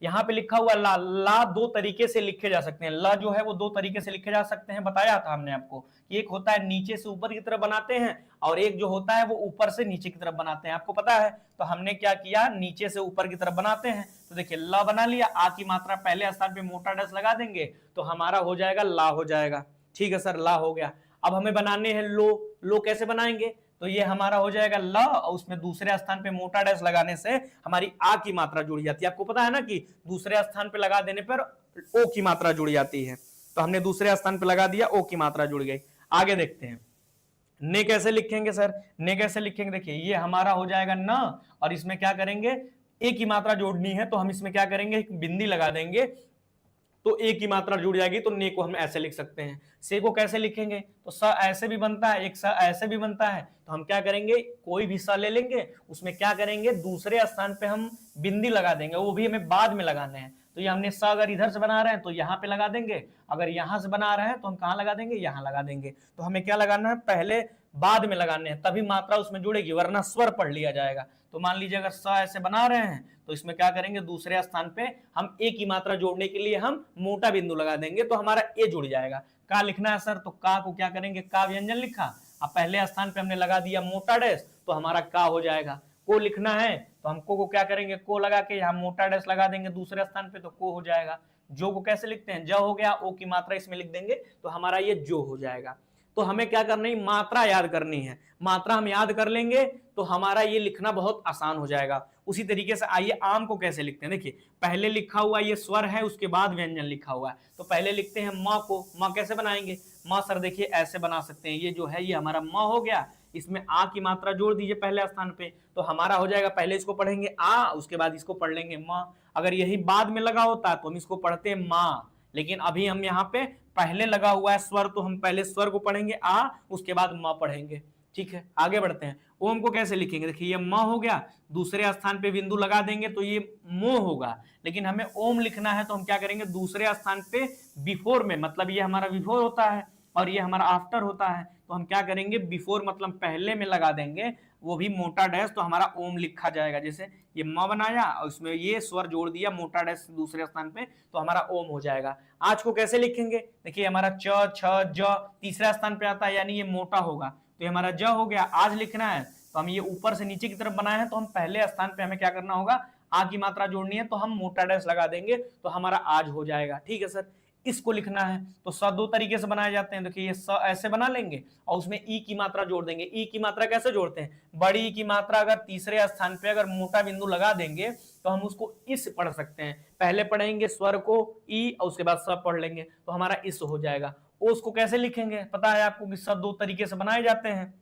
यहाँ पे लिखा हुआ ला, ला दो तरीके से लिखे जा सकते हैं। ला जो है वो दो तरीके से लिखे जा सकते हैं, बताया था हमने आपको कि एक होता है नीचे से ऊपर की तरफ बनाते हैं, और एक जो होता है वो ऊपर से नीचे की तरफ बनाते हैं, आपको पता है। तो हमने क्या किया, नीचे से ऊपर की तरफ बनाते हैं। तो देखिए ला बना लिया, आ की मात्रा पहले स्थान पे मोटा डैश लगा देंगे, तो हमारा हो जाएगा ला हो जाएगा। ठीक है सर, ला हो गया। अब हमें बनाने हैं लो। लो कैसे बनाएंगे, तो ये हमारा हो जाएगा ल, और उसमें दूसरे स्थान पे मोटा डैश लगाने से हमारी आ की मात्रा जुड़ जाती है। आपको पता है ना कि दूसरे स्थान पे लगा देने पर ओ की मात्रा जुड़ जाती है, तो हमने दूसरे स्थान पे लगा दिया, ओ की मात्रा जुड़ गई। आगे देखते हैं, ने कैसे लिखेंगे सर, ने कैसे लिखेंगे, देखिए ये हमारा हो जाएगा न, और इसमें क्या करेंगे, ए की मात्रा जोड़नी है, तो हम इसमें क्या करेंगे, एक बिंदी लगा देंगे, तो ए की मात्रा जुड़ जाएगी, तो ने को हम ऐसे लिख सकते हैं। से को कैसे लिखेंगे, तो स ऐसे भी बनता है, एक स ऐसे भी बनता है, तो हम क्या करेंगे, कोई भी स ले लेंगे, उसमें क्या करेंगे, दूसरे स्थान पे हम बिंदी लगा देंगे, वो भी हमें बाद में लगाने हैं। तो ये हमने स अगर इधर से बना रहे हैं तो यहाँ पे लगा देंगे, अगर यहाँ से बना रहे हैं तो हम कहाँ लगा देंगे, यहाँ लगा देंगे। तो हमें क्या लगाना है, पहले बाद में लगाने हैं, तभी मात्रा उसमें जुड़ेगी, वरना स्वर पढ़ लिया जाएगा। तो मान लीजिए अगर स ऐसे बना रहे हैं, तो इसमें क्या करेंगे, दूसरे स्थान पे हम ए की मात्रा जोड़ने के लिए हम मोटा बिंदु लगा देंगे, तो हमारा ए जुड़ जाएगा। का लिखना है सर, तो का को क्या करेंगे, का व्यंजन लिखा, अब पहले स्थान पे हमने लगा दिया मोटा डैश, तो हमारा का हो जाएगा। को लिखना है तो हम को क्या करेंगे, को लगा के यहाँ मोटा डैश लगा देंगे दूसरे स्थान पे, तो को हो जाएगा। जो को कैसे लिखते हैं, ज हो गया, ओ की मात्रा इसमें लिख देंगे, तो हमारा ये जो हो जाएगा। तो हमें क्या करना है, मात्रा याद करनी है। मात्रा हम याद कर लेंगे तो हमारा ये लिखना बहुत आसान हो जाएगा। उसी तरीके से आइए आम को कैसे लिखते हैं, देखिए पहले लिखा हुआ ये स्वर है, उसके बाद व्यंजन लिखा हुआ है, तो पहले लिखते हैं म को। म कैसे बनाएंगे, म सर देखिए ऐसे बना सकते हैं, ये जो है ये हमारा म हो गया, इसमें आ की मात्रा जोड़ दीजिए पहले स्थान पे, तो हमारा हो जाएगा, पहले इसको पढ़ेंगे आ, उसके बाद इसको पढ़ लेंगे म। अगर यही बाद में लगा होता तो हम इसको पढ़ते हैं माँ, लेकिन अभी हम यहाँ पे पहले लगा हुआ है स्वर, तो हम पहले स्वर को पढ़ेंगे आ, उसके बाद म पढ़ेंगे। ठीक है, आगे बढ़ते हैं। ओम को कैसे लिखेंगे, देखिए ये म हो गया, दूसरे स्थान पे बिंदु लगा देंगे तो ये मो होगा, लेकिन हमें ओम लिखना है तो हम क्या करेंगे, दूसरे स्थान पे बिफोर में, मतलब ये हमारा बिफोर होता है और ये हमारा आफ्टर होता है, तो हम क्या करेंगे, बिफोर मतलब पहले में लगा देंगे, वो भी मोटा डैश, तो हमारा ओम लिखा जाएगा। जैसे ये म बनाया और उसमें ये स्वर जोड़ दिया मोटा डैश दूसरे स्थान पे, तो हमारा ओम हो जाएगा। आज को कैसे लिखेंगे, देखिए हमारा च छ ज तीसरा स्थान पे आता है, यानी ये मोटा होगा, तो ये हमारा ज हो गया। आज लिखना है तो हम ये ऊपर से नीचे की तरफ बनाए हैं, तो हम पहले स्थान पे हमें क्या करना होगा, आ की मात्रा जोड़नी है, तो हम मोटा डैश लगा देंगे, तो हमारा आज हो जाएगा। ठीक है सर, इसको लिखना है तो स दो तरीके से बनाए जाते हैं। देखिए ये स ऐसे बना लेंगे और उसमें ई की मात्रा जोड़ देंगे। ई की मात्रा कैसे जोड़ते हैं, बड़ी ई की मात्रा अगर तीसरे स्थान पे अगर मोटा बिंदु लगा देंगे तो हम उसको इस पढ़ सकते हैं। पहले पढ़ेंगे स्वर को ई और उसके बाद स पढ़ लेंगे तो हमारा इस हो जाएगा। ओस को कैसे लिखेंगे पता है आपको कि स दो तरीके से बनाए जाते हैं,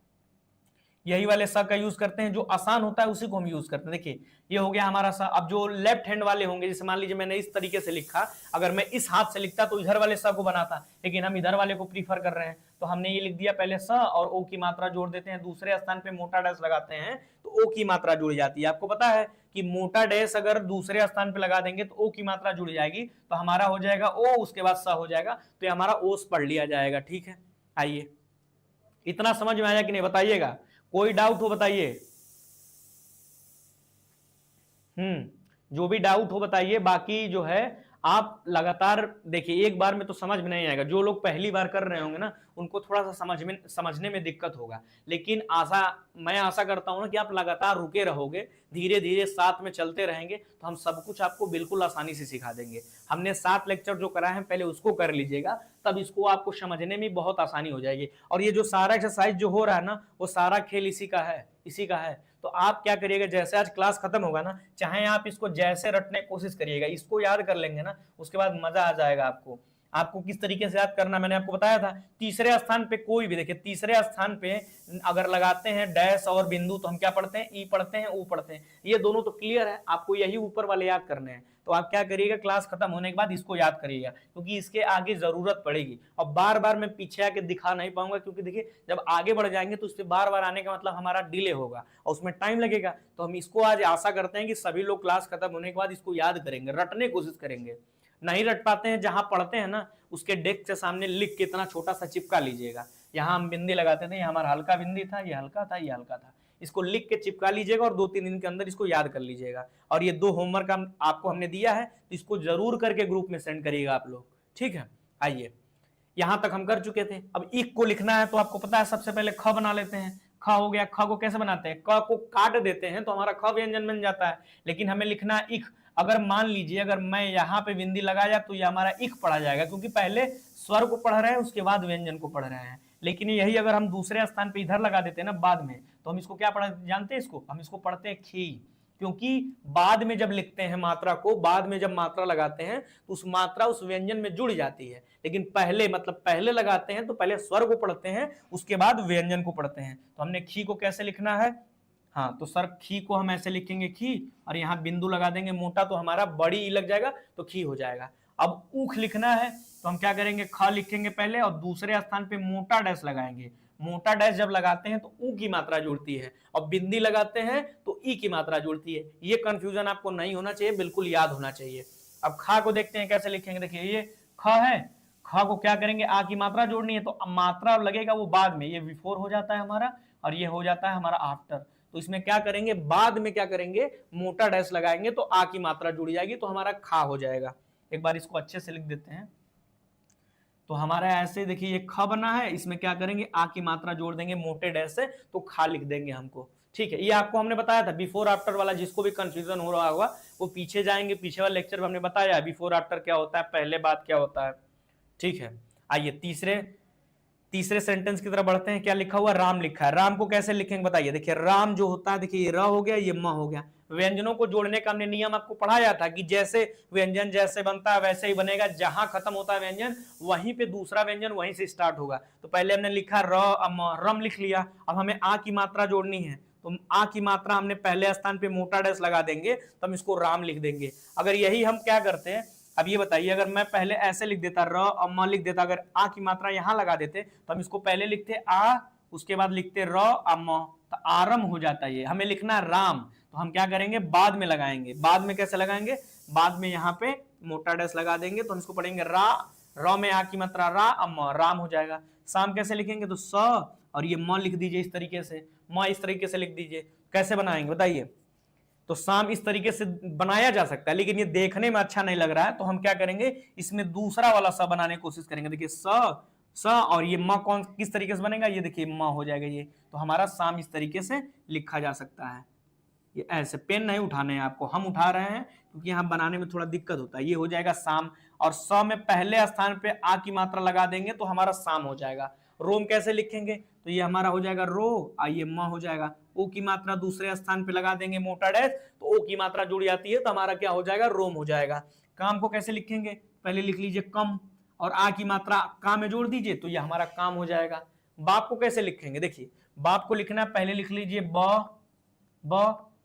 यही वाले स का यूज करते हैं, जो आसान होता है उसी को हम यूज करते हैं। देखिए ये हो गया हमारा स। अब जो लेफ्ट हैंड वाले होंगे, जैसे मान लीजिए मैंने इस तरीके से लिखा, अगर मैं इस हाथ से लिखता तो इधर वाले स को बनाता, लेकिन हम इधर वाले को प्रीफर कर रहे हैं तो हमने ये लिख दिया पहले स और ओ की मात्रा जोड़ देते हैं, दूसरे स्थान पे मोटा डैश लगाते हैं तो ओ की मात्रा जुड़ जाती है। आपको पता है कि मोटा डैश अगर दूसरे स्थान पे लगा देंगे तो ओ की मात्रा जुड़ जाएगी, तो हमारा हो जाएगा ओ, उसके बाद स हो जाएगा, तो ये हमारा ओस पढ़ लिया जाएगा। ठीक है, आइए इतना समझ में आया कि नहीं बताइएगा, कोई डाउट हो बताइए। जो भी डाउट हो बताइए, बाकी जो है आप लगातार देखिए, एक बार में तो समझ में नहीं आएगा। जो लोग पहली बार कर रहे होंगे ना उनको थोड़ा सा समझने में दिक्कत होगा, लेकिन मैं आशा करता हूं ना कि आप लगातार रुके रहोगे, धीरे धीरे साथ में चलते रहेंगे तो हम सब कुछ आपको बिल्कुल आसानी से सिखा देंगे। हमने 7 लेक्चर जो कराए हैं पहले उसको कर लीजिएगा, तब इसको आपको समझने में बहुत आसानी हो जाएगी। और ये जो सारा एक्सरसाइज जो हो रहा है ना वो सारा खेल इसी का है। तो आप क्या करिएगा, जैसे आज क्लास खत्म होगा ना, चाहे आप इसको जैसे रटने की कोशिश करिएगा, इसको याद कर लेंगे ना उसके बाद मजा आ जाएगा आपको किस तरीके से याद करना मैंने आपको बताया था। तीसरे स्थान पे कोई भी, देखिए तीसरे स्थान पे अगर लगाते हैं डैश और बिंदु तो हम क्या पढ़ते हैं, ई पढ़ते हैं, ओ पढ़ते हैं। ये दोनों तो क्लियर है, आपको यही ऊपर वाले याद करने हैं। तो आप क्या करिएगा, क्लास खत्म होने के बाद इसको याद करिएगा, क्योंकि इसके आगे जरूरत पड़ेगी। और बार बार मैं पीछे आके दिखा नहीं पाऊंगा, क्योंकि देखिए जब आगे बढ़ जाएंगे तो उस पर बार बार आने का मतलब हमारा डिले होगा और उसमें टाइम लगेगा। तो हम इसको आज आशा करते हैं कि सभी लोग क्लास खत्म होने के बाद इसको याद करेंगे, रटने की कोशिश करेंगे। नहीं रट पाते हैं, जहां पढ़ते हैं ना उसके डेस्क के सामने लिख के इतना छोटा सा चिपका लीजिएगा। यहाँ हम बिंदी लगाते थे, ये हमारा हल्का बिंदी था, ये हल्का था, ये हल्का था, इसको लिख के चिपका लीजिएगा और 2-3 दिन के अंदर इसको याद कर लीजिएगा। और ये 2 होमवर्क आपको हमने दिया है तो इसको जरूर करके ग्रुप में सेंड करिएगा आप लोग। ठीक है, आइए यहां तक हम कर चुके थे। अब इक को लिखना है तो आपको पता है सबसे पहले ख बना लेते हैं। ख हो गया, ख को कैसे बनाते हैं, क को काट देते हैं तो हमारा ख व्यंजन बन जाता है, लेकिन हमें लिखना है इक। अगर मान लीजिए अगर मैं यहाँ पे बिंदी लगाया तो ये हमारा इक पढ़ा जाएगा, क्योंकि पहले स्वर को पढ़ रहे हैं उसके बाद व्यंजन को पढ़ रहे हैं। लेकिन यही अगर हम दूसरे स्थान पे इधर लगा देते हैं ना बाद में, तो हम इसको क्या पढ़ा जानते हैं, इसको हम इसको पढ़ते हैं खी। क्योंकि बाद में जब लिखते हैं मात्रा को, बाद में जब मात्रा लगाते हैं तो उस मात्रा उस व्यंजन में जुड़ जाती है, लेकिन पहले लगाते हैं तो पहले स्वर को पढ़ते हैं उसके बाद व्यंजन को पढ़ते हैं। तो हमने खी को कैसे लिखना है, हाँ तो सर खी को हम ऐसे लिखेंगे खी, और यहाँ बिंदु लगा देंगे मोटा तो हमारा बड़ी ई लग जाएगा तो खी हो जाएगा। अब ऊख लिखना है तो हम क्या करेंगे, ख लिखेंगे पहले और दूसरे स्थान पे मोटा डैश लगाएंगे। मोटा डैश जब लगाते हैं तो ऊ की मात्रा जुड़ती है, और बिंदी लगाते हैं तो ई की मात्रा जुड़ती है। ये कंफ्यूजन आपको नहीं होना चाहिए, बिल्कुल याद होना चाहिए। अब खा को देखते हैं कैसे लिखेंगे। देखिए ये ख है, ख को क्या करेंगे, आ की मात्रा जोड़नी है, तो मात्रा लगेगा वो बाद में, ये बिफोर हो जाता है हमारा और ये हो जाता है हमारा आफ्टर। तो इसमें क्या करेंगे, बाद में क्या करेंगे, मोटा डैश लगाएंगे तो आ की मात्रा जुड़ जाएगी तो हमारा खा हो जाएगा। एक बार इसको अच्छे से लिख देते हैं। तो हमारा ऐसे देखिए ये ख बना है, इसमें क्या करेंगे, आ की मात्रा जोड़ देंगे मोटे डैश से तो खा लिख देंगे हमको। ठीक है, ये आपको हमने बताया था बिफोर आफ्टर वाला, जिसको भी कंफ्यूजन हो रहा होगा वो पीछे जाएंगे, पीछे वाले लेक्चर में हमने बताया बिफोर आफ्टर क्या होता है, पहले बात क्या होता है। ठीक है, आइए तीसरे सेंटेंस की तरफ बढ़ते हैं। क्या लिखा हुआ, राम लिखा है। राम को कैसे लिखेंगे बताइए। देखिए राम जो होता है, देखिए ये र हो गया, ये म हो गया। व्यंजनों को जोड़ने का हमने नियम आपको पढ़ाया था कि जैसे व्यंजन जैसे बनता है वैसे ही बनेगा, जहां खत्म होता है व्यंजन वहीं पे दूसरा व्यंजन वहीं से स्टार्ट होगा। तो पहले हमने लिखा र, रम लिख लिया। अब हमें आ की मात्रा जोड़नी है, तो आ की मात्रा हमने पहले स्थान पे मोटा डैश लगा देंगे तो हम इसको राम लिख देंगे। अगर यही हम क्या करते हैं, अब ये बताइए, अगर मैं पहले ऐसे लिख देता र और म लिख देता, अगर आ की मात्रा यहां लगा देते तो हम इसको पहले लिखते आ, उसके बाद लिखते र और म, तो आरम हो जाता है। ये हमें लिखना राम, तो हम क्या करेंगे, बाद में लगाएंगे। बाद में कैसे लगाएंगे, बाद में यहाँ पे मोटा डैश लगा देंगे तो हम इसको पढ़ेंगे रा, र में आ की मात्रा रा, अब म, राम हो जाएगा। शाम कैसे लिखेंगे, तो स और ये म लिख दीजिए इस तरीके से, म इस तरीके से लिख दीजिए। कैसे बनाएंगे बताइए। तो शाम इस तरीके से बनाया जा सकता है, लेकिन ये देखने में अच्छा नहीं लग रहा है, तो हम क्या करेंगे, इसमें दूसरा वाला स बनाने की कोशिश करेंगे। देखिए स और ये म कौन किस तरीके से बनेगा, ये देखिए म हो जाएगा ये। तो हमारा शाम इस तरीके से लिखा जा सकता है। ये ऐसे पेन नहीं उठाने हैं आपको, हम उठा रहे हैं क्योंकि यहाँ बनाने में थोड़ा दिक्कत होता है। ये हो जाएगा शाम, और स में पहले स्थान पे आ की मात्रा लगा देंगे तो हमारा शाम हो जाएगा। रोम कैसे लिखेंगे, तो ये हमारा हो जाएगा रो, ये म हो जाएगा। ओ की मात्रा दूसरे स्थान पे लगा देंगे मोटा डैश, तो ओ की मात्रा जुड़ जाती है तो हमारा क्या हो जाएगा, रोम हो जाएगा। काम को कैसे लिखेंगे, पहले लिख लीजिए कम, और आ की मात्रा काम में जोड़ दीजिए तो ये हमारा काम हो जाएगा। बाप को कैसे लिखेंगे, देखिए बाप को लिखना है, पहले लिख लीजिए ब,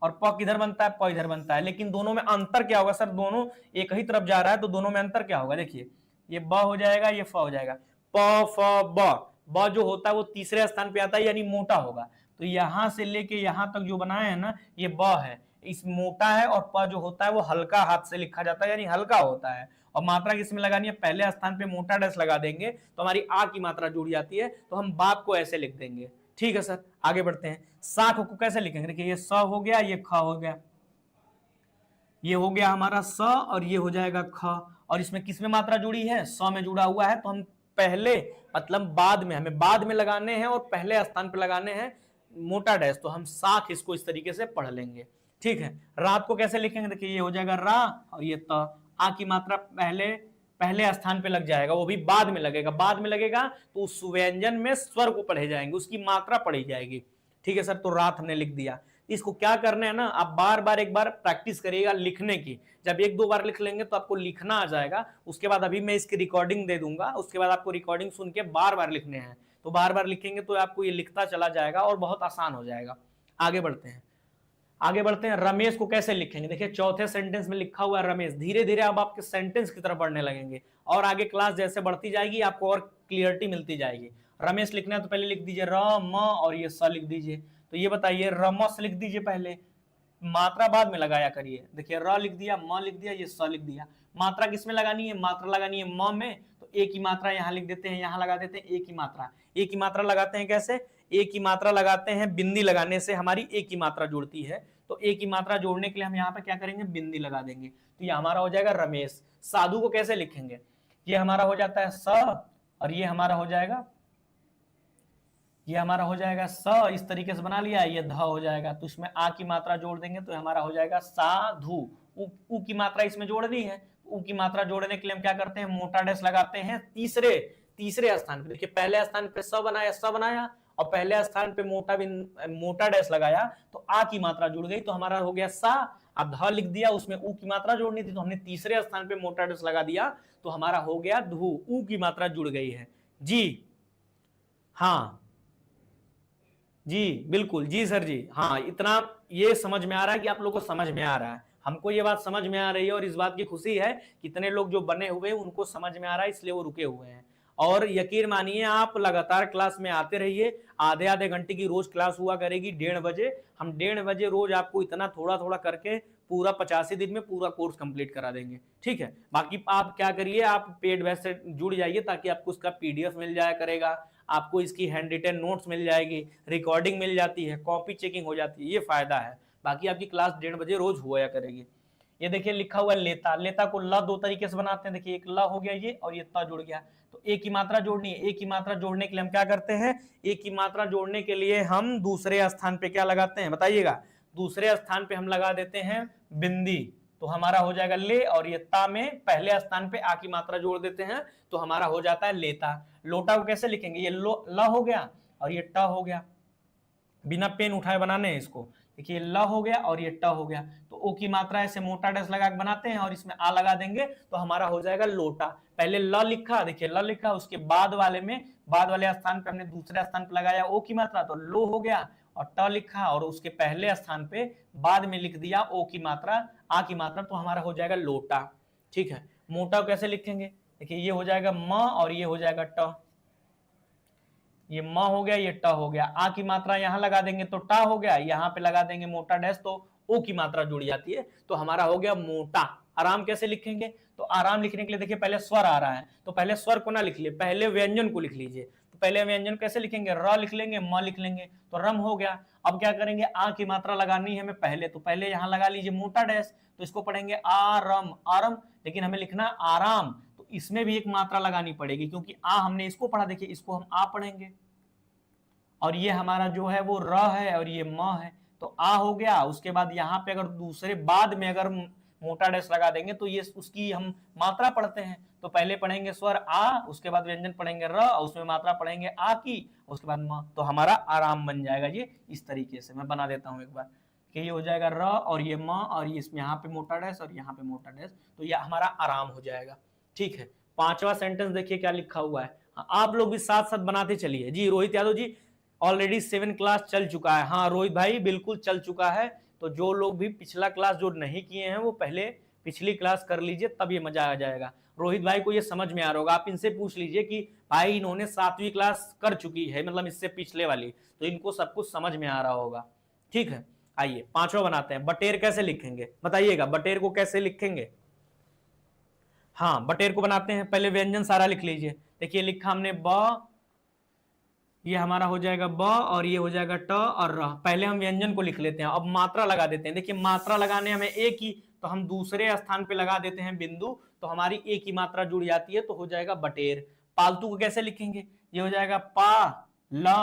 और प किधर बनता है, प इधर बनता है, लेकिन दोनों में अंतर क्या होगा सर, दोनों एक ही तरफ जा रहा है तो दोनों में अंतर क्या होगा, देखिए ये ब हो जाएगा, ये फ हो जाएगा। प फ ब जो होता है वो तीसरे स्थान पे आता है यानी मोटा होगा, तो यहां से लेके यहां तक जो बनाए हैं ना ये ब है, इस मोटा है, और प जो होता है वो हल्का हाथ से लिखा जाता है यानी हल्का होता है। और मात्रा किसमें लगानी है, पहले स्थान पे मोटा डैश लगा देंगे तो हमारी आ की मात्रा जुड़ जाती है, तो हम बाप को ऐसे लिख देंगे। ठीक है सर, आगे बढ़ते हैं। साख को कैसे लिखेंगे, देखिए ये स हो गया, ये ख हो गया, ये हो गया हमारा स, और ये हो जाएगा ख, और इसमें किसमें मात्रा जुड़ी है, स में जुड़ा हुआ है, तो हम पहले मतलब बाद में, हमें बाद में लगाने हैं और पहले स्थान पर लगाने हैं मोटा डैश, तो हम साख इसको इस तरीके से पढ़ लेंगे। ठीक है, रात को कैसे लिखेंगे, देखिए ये हो जाएगा रा, और ये त, आ की मात्रा पहले स्थान पे लग जाएगा, वो भी बाद में लगेगा, बाद में लगेगा तो उस व्यंजन में स्वर को पढ़े जाएंगे, उसकी मात्रा पढ़ी जाएगी। ठीक है सर, तो रात हमने लिख दिया। इसको क्या करना है ना, आप बार बार एक बार प्रैक्टिस करिएगा लिखने की, जब एक दो बार लिख लेंगे तो आपको लिखना आ जाएगा। उसके बाद अभी मैं इसकी रिकॉर्डिंग दे दूंगा, उसके बाद आपको रिकॉर्डिंग सुन के बार बार लिखने हैं, तो बार बार लिखेंगे तो आपको ये लिखता चला जाएगा और बहुत आसान हो जाएगा। आगे बढ़ते हैं, रमेश को कैसे लिखेंगे, देखिए चौथे सेंटेंस में लिखा हुआ है रमेश, धीरे धीरे अब आपके सेंटेंस की तरफ बढ़ने लगेंगे और आगे क्लास जैसे बढ़ती जाएगी आपको और क्लियरिटी मिलती जाएगी। रमेश लिखना है तो पहले लिख दीजिए र म, और ये स लिख दीजिए, तो ये बताइए रमस लिख दीजिए, पहले मात्रा बाद में लगाया करिए। देखिए र लिख दिया, म लिख दिया, ये स लिख दिया। मात्रा किसमें लगानी है, मात्रा लगानी है म में, तो ए की मात्रा यहाँ लिख देते हैं, यहाँ लगा देते हैं ए की मात्रा। ए की मात्रा लगाते हैं कैसे, ए की मात्रा लगाते हैं बिंदी लगाने से हमारी ए की मात्रा जुड़ती है, तो ए की मात्रा जोड़ने के लिए हम यहाँ पे क्या करेंगे, बिंदी लगा देंगे, तो ये हमारा हो जाएगा रमेश। साधु को कैसे लिखेंगे, ये हमारा हो जाता है स, और ये हमारा हो जाएगा स, इस तरीके से बना लिया, ये ध हो जाएगा, तो इसमें आ की मात्रा जोड़ देंगे तो हमारा हो जाएगा साधु। उ की मात्रा इसमें जोड़ दी है, उ की मात्रा जोड़ने के लिए हम क्या करते हैं, मोटा डैश लगाते हैं तीसरे स्थान पे। देखिए पहले स्थान पे स बनाया और पहले स्थान पे मोटा डैश लगाया तो आ की मात्रा जुड़ गई, तो हमारा हो गया सा। अब ध लिख दिया, उसमें उ की मात्रा जोड़नी थी तो हमने तीसरे स्थान पे मोटा डैश लगा दिया, तो हमारा हो गया धू, उ की मात्रा जुड़ गई है। जी हाँ, जी बिल्कुल, जी सर जी, हाँ इतना ये समझ में आ रहा है कि आप लोगों को समझ में आ रहा है, हमको ये बात समझ में आ रही है और इस बात की खुशी है कितने लोग जो बने हुए हैं उनको समझ में आ रहा है, इसलिए वो रुके हुए हैं। और यकीन मानिए आप लगातार क्लास में आते रहिए, आधे घंटे की रोज क्लास हुआ करेगी 1:30 बजे, हम 1:30 बजे रोज आपको इतना थोड़ा थोड़ा करके पूरा 85 दिन में पूरा कोर्स कंप्लीट करा देंगे। ठीक है, बाकी आप क्या करिए, आप पेड बैच से जुड़ जाइए ताकि आपको उसका पीडीएफ मिल जाया करेगा, आपको इसकी हैंड रिटन नोट्स मिल जाएगी, रिकॉर्डिंग मिल जाती है, कॉपी चेकिंग हो जाती है, ये फायदा है। बाकी आपकी क्लास 1:30 बजे रोज हुआ करेगी। ये देखिए लिखा हुआ लेता, लेता को ल दो तरीके से बनाते हैं, देखिए एक ल हो गया ये और ये त जुड़ गया, तो ए की मात्रा जोड़नी है। ए की मात्रा जोड़ने के लिए हम क्या करते हैं, ए की मात्रा जोड़ने के लिए हम दूसरे स्थान पे क्या लगाते हैं बताइएगा, दूसरे स्थान पे हम लगा देते हैं बिंदी, तो हमारा हो जाएगा ले, और ये ता में पहले स्थान पे आ की मात्रा जोड़ देते हैं तो हमारा हो जाता है लेता। लोटा को कैसे लिखेंगे, ये ल हो गया और ये ट हो गया, बिना पेन उठाए बनाने हैं इसको, देखिए ल हो गया और ये ट हो गया, तो ओ की मात्रा ऐसे मोटा डैश लगा के बनाते हैं और इसमें आ लगा देंगे तो हमारा हो जाएगा लोटा। पहले ल लिखा, देखिए ल लिखा, उसके बाद वाले स्थान पे हमने दूसरे स्थान पे लगाया ओ की मात्रा तो लो हो गया, और ट लिखा और उसके पहले स्थान पे बाद में लिख दिया ओ की मात्रा आ की मात्रा, तो हमारा हो जाएगा लोटा। ठीक है, मोटा कैसे लिखेंगे, देखिए ये हो जाएगा म और ये हो जाएगा ट, ये म हो गया, ये ट हो गया, आ की मात्रा यहां लगा देंगे तो टा हो गया, यहां पे लगा देंगे मोटा डैश तो ओ की मात्रा जुड़ जाती है, तो हमारा हो गया मोटा। आराम कैसे लिखेंगे, तो आराम लिखने के लिए देखिए पहले स्वर आ रहा है तो पहले स्वर को ना लिख लिए, पहले व्यंजन को लिख लीजिए, तो पहले व्यंजन कैसे लिखेंगे, र लिख लेंगे, म लिख लेंगे तो रम हो गया। अब क्या करेंगे, आ की मात्रा लगानी है हमें पहले, तो पहले यहां लगा लीजिए मोटा डैश, तो इसको पढ़ेंगे आरम, आरम, लेकिन हमें लिखना आराम, तो इसमें भी एक मात्रा लगानी पड़ेगी क्योंकि आ हमने इसको पढ़ा, देखिए इसको हम आ पढ़ेंगे और ये हमारा जो है वो र है और ये म है, तो आ हो गया। उसके बाद यहाँ पे अगर दूसरे बाद में अगर मोटा डैश लगा देंगे तो ये उसकी हम मात्रा पढ़ते हैं। तो पहले पढ़ेंगे स्वर आ, उसके बाद व्यंजन पढ़ेंगे र, उसमें मात्रा पढ़ेंगे आ की, उसके बाद म, तो हमारा आराम बन जाएगा। ये इस तरीके से मैं बना देता हूँ एक बार कि ये हो जाएगा र और ये म और ये इसमें यहाँ पे मोटा डैश और यहाँ पे मोटा डैश, तो ये हमारा आराम हो जाएगा। ठीक है, पांचवा सेंटेंस देखिए क्या लिखा हुआ है। आप लोग भी साथ साथ बनाते चलिए। जी रोहित यादव जी ऑलरेडी 7 क्लास चल चुका है। हाँ रोहित भाई बिल्कुल चल चुका है। तो जो लोग भी पिछला क्लास जो नहीं किए हैं वो पहले पिछली क्लास कर लीजिए, तब ये मजा आ जाएगा। रोहित भाई को ये समझ में आ रहा होगा, आप इनसे पूछ लीजिए कि भाई इन्होंने 7वीं क्लास कर चुकी है, मतलब इससे पिछले वाली, तो इनको सब कुछ समझ में आ रहा होगा। ठीक है, आइए पांचवा बनाते हैं। बटेर कैसे लिखेंगे बताइएगा, बटेर को कैसे लिखेंगे? हाँ बटेर को बनाते हैं, पहले व्यंजन सारा लिख लीजिए। देखिए लिखा हमने ब, ये हमारा हो जाएगा ब और ये हो जाएगा ट और र। पहले हम व्यंजन को लिख लेते हैं, अब मात्रा लगा देते हैं। देखिए मात्रा लगाने हमें ए की, तो हम दूसरे स्थान पे लगा देते हैं बिंदु, तो हमारी ए की मात्रा जुड़ जाती है, तो हो जाएगा बटेर। पालतू को कैसे लिखेंगे? ये हो जाएगा पा ल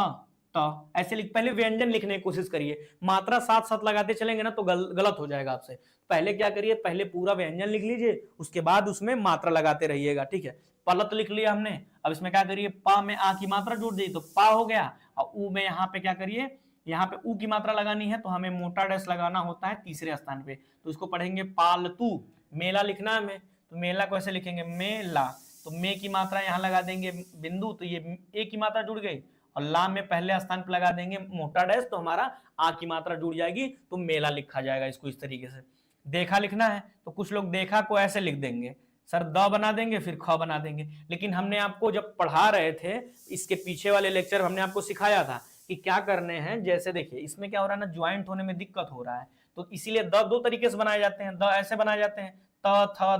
त, ऐसे लिख, पहले व्यंजन लिखने की कोशिश करिए, मात्रा साथ साथ लगाते चलेंगे ना तो गलत हो जाएगा आपसे। पहले क्या करिए, पहले पूरा व्यंजन लिख लीजिए, उसके बाद उसमें मात्रा लगाते रहिएगा। ठीक है, पलत लिख लिया हमने, अब इसमें क्या करिए, पा में आ की मात्रा जोड़ दी तो पा हो गया, और ऊ में यहाँ पे क्या करिए, यहाँ पे ऊ की मात्रा लगानी है तो हमें मोटा डैश लगाना होता है तीसरे स्थान पे, तो इसको पढ़ेंगे पालतू। मेला लिखना है हमें, तो मेला को ऐसे लिखेंगे मेला, तो मे की मात्रा यहाँ लगा देंगे बिंदु, तो ये ए की मात्रा जुड़ गई, और ला में पहले स्थान पे लगा देंगे मोटा डैश, तो हमारा आ की मात्रा जुड़ जाएगी, तो मेला लिखा जाएगा इसको इस तरीके से। देखा लिखना है तो कुछ लोग देखा को ऐसे लिख देंगे, सर द बना देंगे फिर ख बना देंगे, लेकिन हमने आपको जब पढ़ा रहे थे इसके पीछे वाले लेक्चर हमने आपको सिखाया था कि क्या करने हैं। जैसे देखिए इसमें क्या हो रहा है ना, ज्वाइंट होने में दिक्कत हो रहा है, तो इसीलिए द दो तरीके से बनाए जाते हैं। द ऐसे बनाए जाते हैं, त थ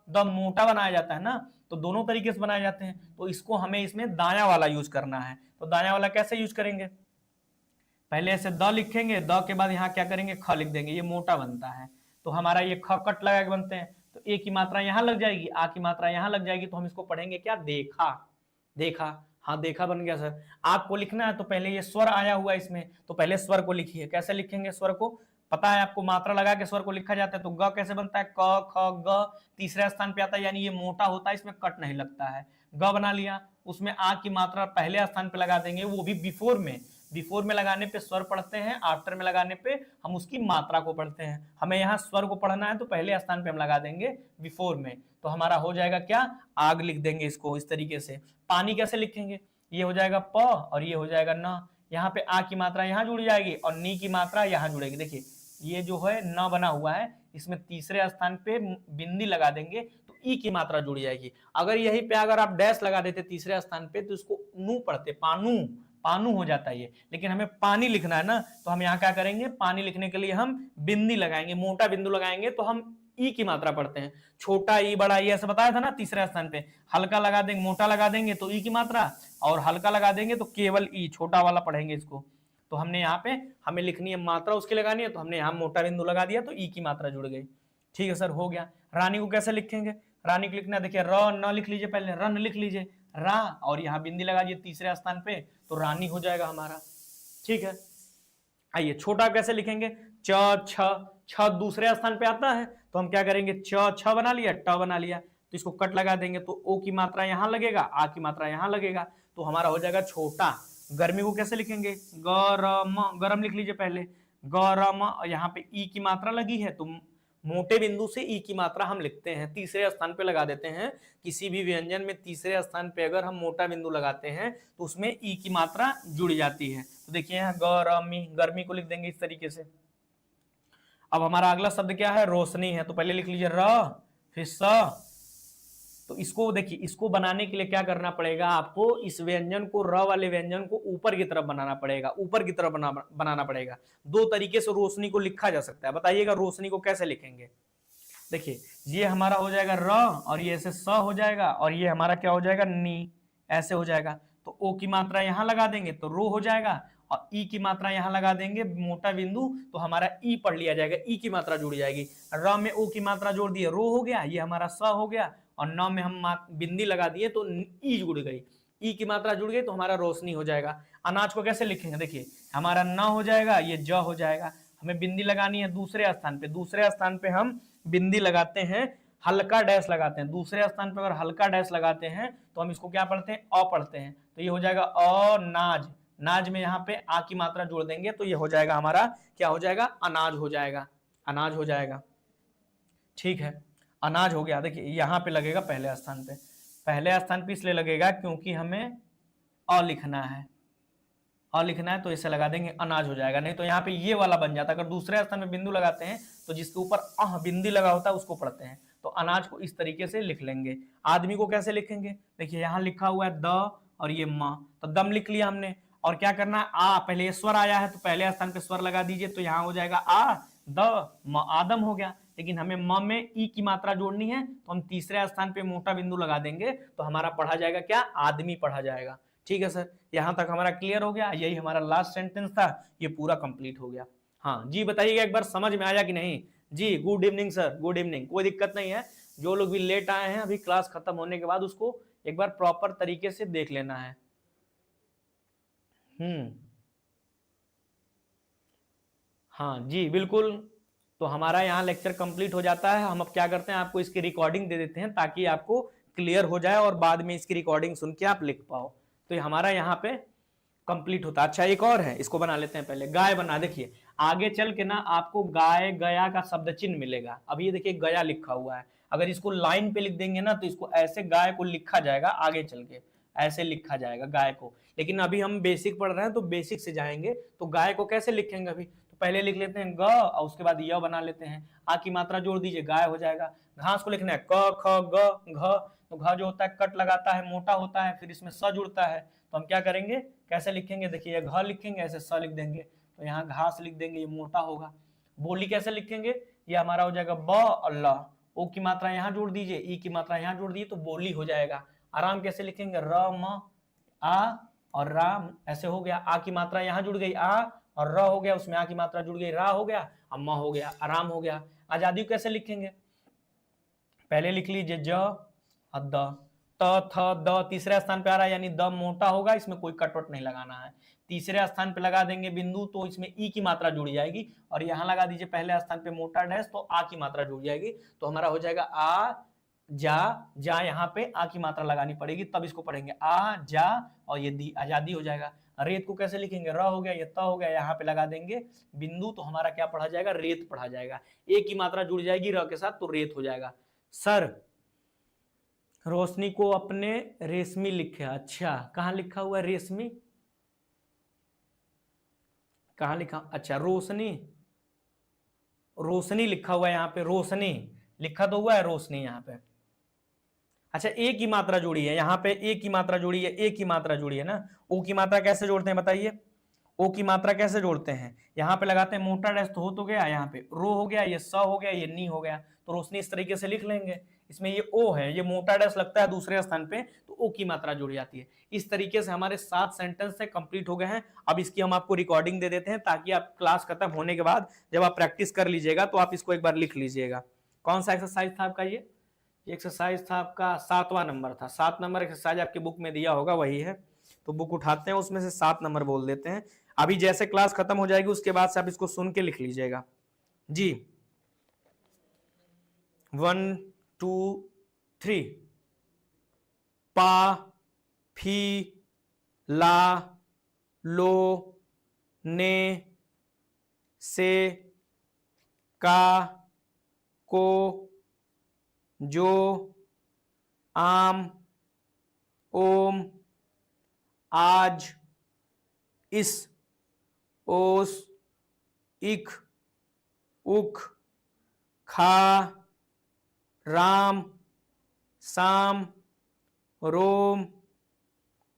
द मोटा बनाया जाता है ना, तो दोनों तरीके से बनाए जाते हैं। तो इसको हमें इसमें दाया वाला यूज करना है, तो दाया वाला कैसे यूज करेंगे, पहले ऐसे द लिखेंगे, द के बाद यहाँ क्या करेंगे, ख लिख देंगे, ये मोटा बनता है, तो हमारा ये ख कट लगा के बनते हैं, तो ए की मात्रा यहाँ लग जाएगी, आ की मात्रा यहाँ लग जाएगी, तो हम इसको पढ़ेंगे क्या, देखा। देखा, हाँ देखा बन गया सर। आपको लिखना है तो पहले ये स्वर आया हुआ है इसमें, तो पहले स्वर को लिखिए। कैसे लिखेंगे स्वर को, पता है आपको, मात्रा लगा के स्वर को लिखा जाता है। तो ग कैसे बनता है, क ख ग, तीसरे स्थान पे आता है, यानी ये मोटा होता है, इसमें कट नहीं लगता है। ग बना लिया, उसमें आ की मात्रा पहले स्थान पे लगा देंगे, वो भी बिफोर में। बिफोर में लगाने पे स्वर पढ़ते हैं, आफ्टर में लगाने पे हम उसकी मात्रा को पढ़ते हैं। हमें यहाँ स्वर को पढ़ना है तो पहले स्थान पे हम लगा देंगे बिफोर में, तो हमारा हो जाएगा क्या, आग लिख देंगे इसको इस तरीके से। पानी कैसे लिखेंगे, ये हो जाएगा प और ये हो जाएगा न, यहाँ पे आ की मात्रा यहाँ जुड़ जाएगी और नी की मात्रा यहाँ जुड़ेगी। देखिए ये जो है न बना हुआ है, इसमें तीसरे स्थान पे बिंदी लगा देंगे तो ई की मात्रा जुड़ जाएगी। अगर यही पे अगर आप डैश लगा देते तीसरे स्थान पे तो इसको नू पढ़ते, पानू, पानू हो जाता है ये, लेकिन हमें पानी लिखना है ना, तो हम यहाँ क्या करेंगे, पानी लिखने के लिए हम बिंदी लगाएंगे, मोटा बिंदु लगाएंगे, तो हम ई की मात्रा पढ़ते हैं। छोटा ई बड़ा ई ऐसे बताया था ना तीसरे स्थान पे, हल्का लगा देंगे, मोटा लगा देंगे तो ई की मात्रा, और हल्का लगा देंगे तो केवल ई छोटा वाला पढ़ेंगे इसको। तो हमने यहाँ पे हमें लिखनी है मात्रा उसकी लगानी है, तो हमने यहाँ मोटा बिंदु लगा दिया तो ई की मात्रा जुड़ गई। ठीक है सर, हो गया। रानी को कैसे लिखेंगे, रानी को लिखना, देखिए र न लिख लीजिए, पहले रन लिख लीजिए, रा और यहाँ बिंदी लगा दिए तीसरे स्थान पे, तो रानी हो जाएगा हमारा। ठीक है, आइए छोटा कैसे लिखेंगे, च छ, छ दूसरे स्थान पे आता है, तो हम क्या करेंगे, च छ बना लिया, ट बना लिया, तो इसको कट लगा देंगे, तो ओ की मात्रा यहाँ लगेगा, आ की मात्रा यहाँ लगेगा, तो हमारा हो जाएगा छोटा। गर्मी को कैसे लिखेंगे, गरम, गरम लिख लीजिए पहले, गरम, यहाँ पे ई की मात्रा लगी है, तो मोटे बिंदु से ई की मात्रा हम लिखते हैं, तीसरे स्थान पे लगा देते हैं। किसी भी व्यंजन में तीसरे स्थान पे अगर हम मोटा बिंदु लगाते हैं तो उसमें ई की मात्रा जुड़ जाती है। तो देखिए यहाँ गर्मी, गर्मी को लिख देंगे इस तरीके से। अब हमारा अगला शब्द क्या है, रोशनी है, तो पहले लिख लीजिए र फिर स। तो इसको देखिए, इसको बनाने के लिए क्या करना पड़ेगा आपको, इस व्यंजन को, र वाले व्यंजन को ऊपर की तरफ बनाना पड़ेगा, ऊपर की तरफ बनाना पड़ेगा। दो तरीके से रोशनी को लिखा जा सकता है, बताइएगा रोशनी को कैसे लिखेंगे। देखिए ये हमारा हो जाएगा र और ये ऐसे स हो जाएगा, और ये हमारा क्या हो जाएगा, नी, ऐसे हो जाएगा। तो ओ की मात्रा यहाँ लगा देंगे तो रो हो जाएगा, और ई की मात्रा यहाँ लगा देंगे मोटा बिंदु, तो हमारा ई पढ़ लिया जाएगा, ई की मात्रा जुड़ जाएगी। र में ओ की मात्रा जोड़ दिए, रो हो गया, ये हमारा स हो गया, और न में हम बिंदी लगा दिए तो ई जुड़ गई, ई की मात्रा जुड़ गई, तो हमारा रोशनी हो जाएगा। अनाज को कैसे लिखेंगे, देखिए हमारा न हो जाएगा, ये ज हो जाएगा, हमें बिंदी लगानी है दूसरे स्थान पे, दूसरे स्थान पे हम बिंदी लगाते हैं, हल्का डैश लगाते हैं। दूसरे स्थान पे अगर हल्का डैश लगाते हैं तो हम इसको क्या पढ़ते हैं, अ पढ़ते हैं। तो ये हो जाएगा अनाज, नाज में यहाँ पे आ की मात्रा जोड़ देंगे तो ये हो जाएगा हमारा, क्या हो जाएगा, अनाज हो जाएगा, अनाज हो जाएगा। ठीक है, अनाज हो गया। देखिए यहाँ पे लगेगा पहले स्थान पे, पहले स्थान पे इसलिए लगेगा क्योंकि हमें अ लिखना है, अ लिखना है तो इसे लगा देंगे, अनाज हो जाएगा। नहीं तो यहाँ पे ये वाला बन जाता। अगर दूसरे स्थान में बिंदु लगाते हैं तो जिसके ऊपर अह बिंदी लगा होता है उसको पढ़ते हैं। तो अनाज को इस तरीके से लिख लेंगे। आदमी को कैसे लिखेंगे, देखिए यहाँ लिखा हुआ है द और ये म, तो दम लिख लिया हमने। और क्या करना है, आ, पहले स्वर आया है तो पहले स्थान पे स्वर लगा दीजिए, तो यहाँ हो जाएगा आ द म, आदम हो गया। लेकिन हमें म में ई की मात्रा जोड़नी है तो हम तीसरे स्थान पे मोटा बिंदु लगा देंगे तो हमारा पढ़ा जाएगा क्या, आदमी पढ़ा जाएगा। ठीक है सर, यहां तक हमारा क्लियर हो गया। यही हमारा लास्ट सेंटेंस था, ये पूरा कंप्लीट हो गया। हाँ जी बताइएगा एक बार समझ में आया कि नहीं जी। Good evening sir, good evening, कोई दिक्कत नहीं है। जो लोग भी लेट आए हैं अभी क्लास खत्म होने के बाद उसको एक बार प्रॉपर तरीके से देख लेना है। हाँ जी बिल्कुल। तो हमारा यहाँ लेक्चर कंप्लीट हो जाता है। हम अब क्या करते हैं, आपको इसकी रिकॉर्डिंग दे देते हैं ताकि आपको क्लियर हो जाए और बाद में इसकी रिकॉर्डिंग सुन के आप लिख पाओ। तो ये हमारा यहाँ पे कंप्लीट होता है। अच्छा एक और है, इसको बना लेते हैं पहले। गाय बना, देखिए आगे चल के ना आपको गाय गया का शब्द चिन्ह मिलेगा। अब ये देखिए गया लिखा हुआ है, अगर इसको लाइन पे लिख देंगे ना तो इसको ऐसे गाय को लिखा जाएगा, आगे चल के ऐसे लिखा जाएगा गाय को। लेकिन अभी हम बेसिक पढ़ रहे हैं तो बेसिक से जाएंगे। तो गाय को कैसे लिखेंगे, अभी तो पहले लिख लेते हैं ग और उसके बाद य बना लेते हैं, आ की मात्रा जोड़ दीजिए, गाय हो जाएगा। घास को लिखना है क ख ग घ, तो घ जो होता है कट लगाता है, मोटा होता है, फिर इसमें स जुड़ता है। तो हम क्या करेंगे, कैसे लिखेंगे, देखिए घ लिखेंगे ऐसे, स लिख देंगे तो यहाँ घास लिख देंगे, ये मोटा होगा। बोली कैसे लिखेंगे, ये हमारा हो जाएगा ब और ल, ओ की मात्रा यहाँ जोड़ दीजिए, ई की मात्रा यहाँ जोड़ दीजिए तो बोली हो जाएगा। आराम कैसे लिखेंगे, र म आ और राम, ऐसे हो गया। आ की मात्रा यहाँ जुड़ गई आ और र हो गया, उसमें आ की मात्रा जुड़ गई रा हो गया, अब म हो गया, आराम हो गया। आजादी कैसे लिखेंगे, पहले लिख लीजिए ज और द, त थ द तीसरे स्थान पे आ रहा है यानी द मोटा होगा, इसमें कोई कटवट नहीं लगाना है। तीसरे स्थान पे लगा देंगे बिंदु तो इसमें ई की मात्रा जुड़ जाएगी, और यहाँ लगा दीजिए पहले स्थान पे मोटा डैश तो आ की मात्रा जुड़ जाएगी। तो हमारा हो जाएगा आ जा, जा यहाँ पे आ की मात्रा लगानी पड़ेगी तब इसको पढ़ेंगे, आ जा और ये दी, आजादी हो जाएगा। रेत को कैसे लिखेंगे, र हो गया, ये त हो गया, यहाँ पे लगा देंगे बिंदु तो हमारा क्या पढ़ा जाएगा, रेत पढ़ा जाएगा। ए की मात्रा जुड़ जाएगी र के साथ तो रेत हो जाएगा। सर रोशनी को अपने रेशमी लिखे, अच्छा कहाँ लिखा हुआ है रेशमी, कहाँ लिखा, अच्छा रोशनी, रोशनी लिखा हुआ है यहाँ पे, रोशनी लिखा तो हुआ है रोशनी यहाँ पे। अच्छा ए की मात्रा जोड़ी है यहाँ पे, ए की मात्रा जोड़ी है, ए की मात्रा जोड़ी है ना। ओ की मात्रा कैसे जोड़ते हैं बताइए, ओ की मात्रा कैसे जोड़ते हैं, यहाँ पे लगाते हैं मोटा डैश तो हो तो गया, यहाँ पे रो हो गया, ये स हो गया, ये नी हो गया, तो रोशनी इस तरीके से लिख लेंगे। इसमें ये ओ है, ये मोटा डैश लगता है दूसरे स्थान पे तो ओ की मात्रा जुड़ जाती है। इस तरीके से हमारे 7 सेंटेंस से कंप्लीट हो गए हैं। अब इसकी हम आपको रिकॉर्डिंग दे देते हैं ताकि आप क्लास खत्म होने के बाद जब आप प्रैक्टिस कर लीजिएगा तो आप इसको एक बार लिख लीजिएगा। कौन सा एक्सरसाइज था आपका, ये एक्सरसाइज था आपका 7वां नंबर था। 7 नंबर एक्सरसाइज आपकी बुक में दिया होगा, वही है। तो बुक उठाते हैं, उसमें से 7 नंबर बोल देते हैं। अभी जैसे क्लास खत्म हो जाएगी उसके बाद से आप इसको सुन के लिख लीजिएगा जी। 1 2 3, पा फी ला लो ने से का को जो आम ओम आज इस ओस इक उख खा राम साम रोम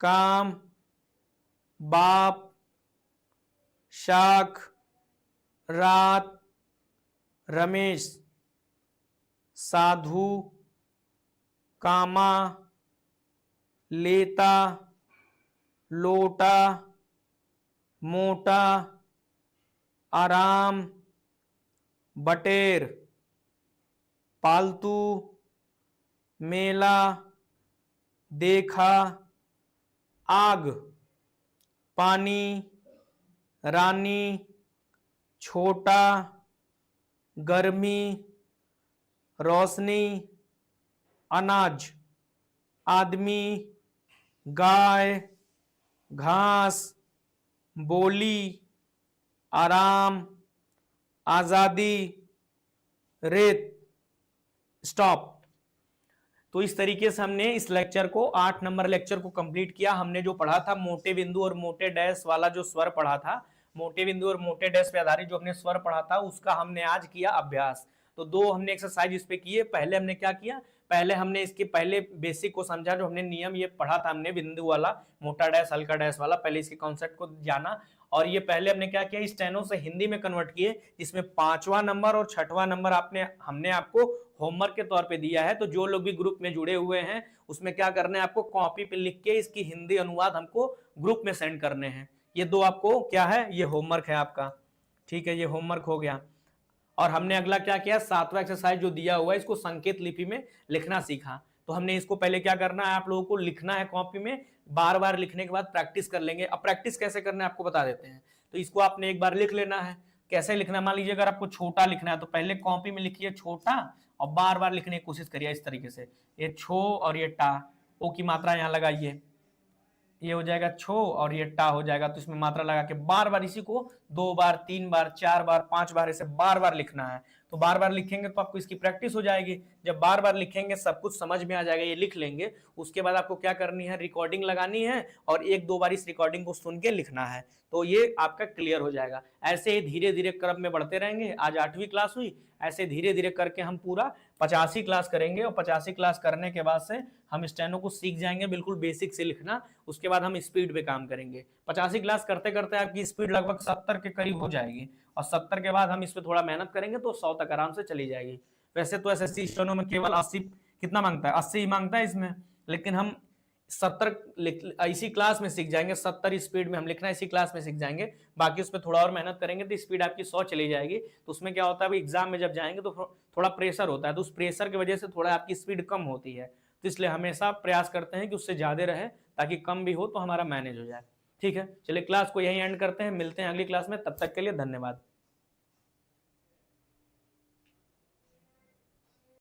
काम बाप शाख रात रमेश साधु कामा लेता लोटा मोटा आराम बटेर पालतू मेला देखा आग पानी रानी छोटा, गर्मी, रोशनी, अनाज, आदमी, गाय, घास, बोली, आराम, आजादी, रेत, स्टॉप। तो इस तरीके से हमने इस लेक्चर को 8 नंबर लेक्चर को कंप्लीट किया। हमने जो पढ़ा था मोटे बिंदु और मोटे डैश वाला जो स्वर पढ़ा था, मोटे बिंदु और मोटे डैश पे आधारित जो हमने स्वर पढ़ा था उसका हमने आज किया अभ्यास। तो 2 हमने एक्सरसाइज इस पे किए। पहले हमने क्या किया, पहले हमने इसके पहले बेसिक को समझा, जो हमने नियम ये पढ़ा था हमने बिंदु वाला, मोटा डैश हल्का डैश वाला, पहले इसके कॉन्सेप्ट को जाना। और ये पहले हमने क्या किया, स्टेनो से हिंदी में कन्वर्ट किए, जिसमें 5वां नंबर और 6वां नंबर हमने आपको होमवर्क के तौर पे दिया है। तो जो लोग भी ग्रुप में जुड़े हुए हैं उसमें क्या करना है, आपको कॉपी पे लिख के इसकी हिंदी अनुवाद हमको ग्रुप में सेंड करने हैं। ये 2 आपको क्या है, ये होमवर्क है आपका, ठीक है, ये होमवर्क हो गया। और हमने अगला क्या किया, 7वां एक्सरसाइज जो दिया हुआ है इसको संकेत लिपि में लिखना सीखा। तो हमने इसको पहले क्या करना है, आप लोगों को लिखना है कॉपी में, बार बार लिखने के बाद प्रैक्टिस कर लेंगे। अब प्रैक्टिस कैसे करना है आपको बता देते हैं। तो इसको आपने एक बार लिख लेना है। कैसे लिखना, मान लीजिए अगर आपको छोटा लिखना है तो पहले कॉपी में लिखिए छोटा और बार बार लिखने की कोशिश करिए इस तरीके से, ये छो और ये टा, ओ की मात्रा यहाँ लगाइए, ये हो जाएगा छो और ये टा हो जाएगा। तो इसमें मात्रा लगा के बार बार इसी को 2 बार 3 बार 4 बार 5 बार ऐसे बार बार लिखना है। तो बार बार लिखेंगे तो आपको इसकी प्रैक्टिस हो जाएगी। जब बार बार लिखेंगे सब कुछ समझ में आ जाएगा, ये लिख लेंगे। उसके बाद आपको क्या करनी है, रिकॉर्डिंग लगानी है और 1-2 बार इस रिकॉर्डिंग को सुन के लिखना है। तो ये आपका क्लियर हो जाएगा। ऐसे ही धीरे धीरे क्रम में बढ़ते रहेंगे। आज 8वीं क्लास हुई, ऐसे धीरे धीरे करके हम पूरा 85 क्लास करेंगे और 85 क्लास करने के बाद से हम स्टेनो को सीख जाएंगे बिल्कुल बेसिक से लिखना। उसके बाद हम स्पीड पे काम करेंगे। 85 क्लास करते करते आपकी स्पीड लगभग 70 के करीब हो जाएगी और 70 के बाद हम इस पे थोड़ा मेहनत करेंगे तो 100 तक आराम से चली जाएगी। वैसे तो एसएससी स्टेनो में केवल 80 कितना मांगता है, 80 ही मांगता है इसमें, लेकिन हम 70 इसी क्लास में सीख जाएंगे। 70 स्पीड में हम लिखना इसी क्लास में सीख जाएंगे। बाकी उस पर थोड़ा और मेहनत करेंगे तो स्पीड आपकी 100 चली जाएगी। तो उसमें क्या होता है, एग्जाम में जब जाएंगे तो थोड़ा प्रेशर होता है, तो उस प्रेशर की वजह से थोड़ा आपकी स्पीड कम होती है। तो इसलिए हमेशा प्रयास करते हैं कि उससे ज्यादा रहे, ताकि कम भी हो तो हमारा मैनेज हो जाए। ठीक है, चलिए क्लास को यहीं एंड करते हैं, मिलते हैं अगली क्लास में। तब तक के लिए धन्यवाद।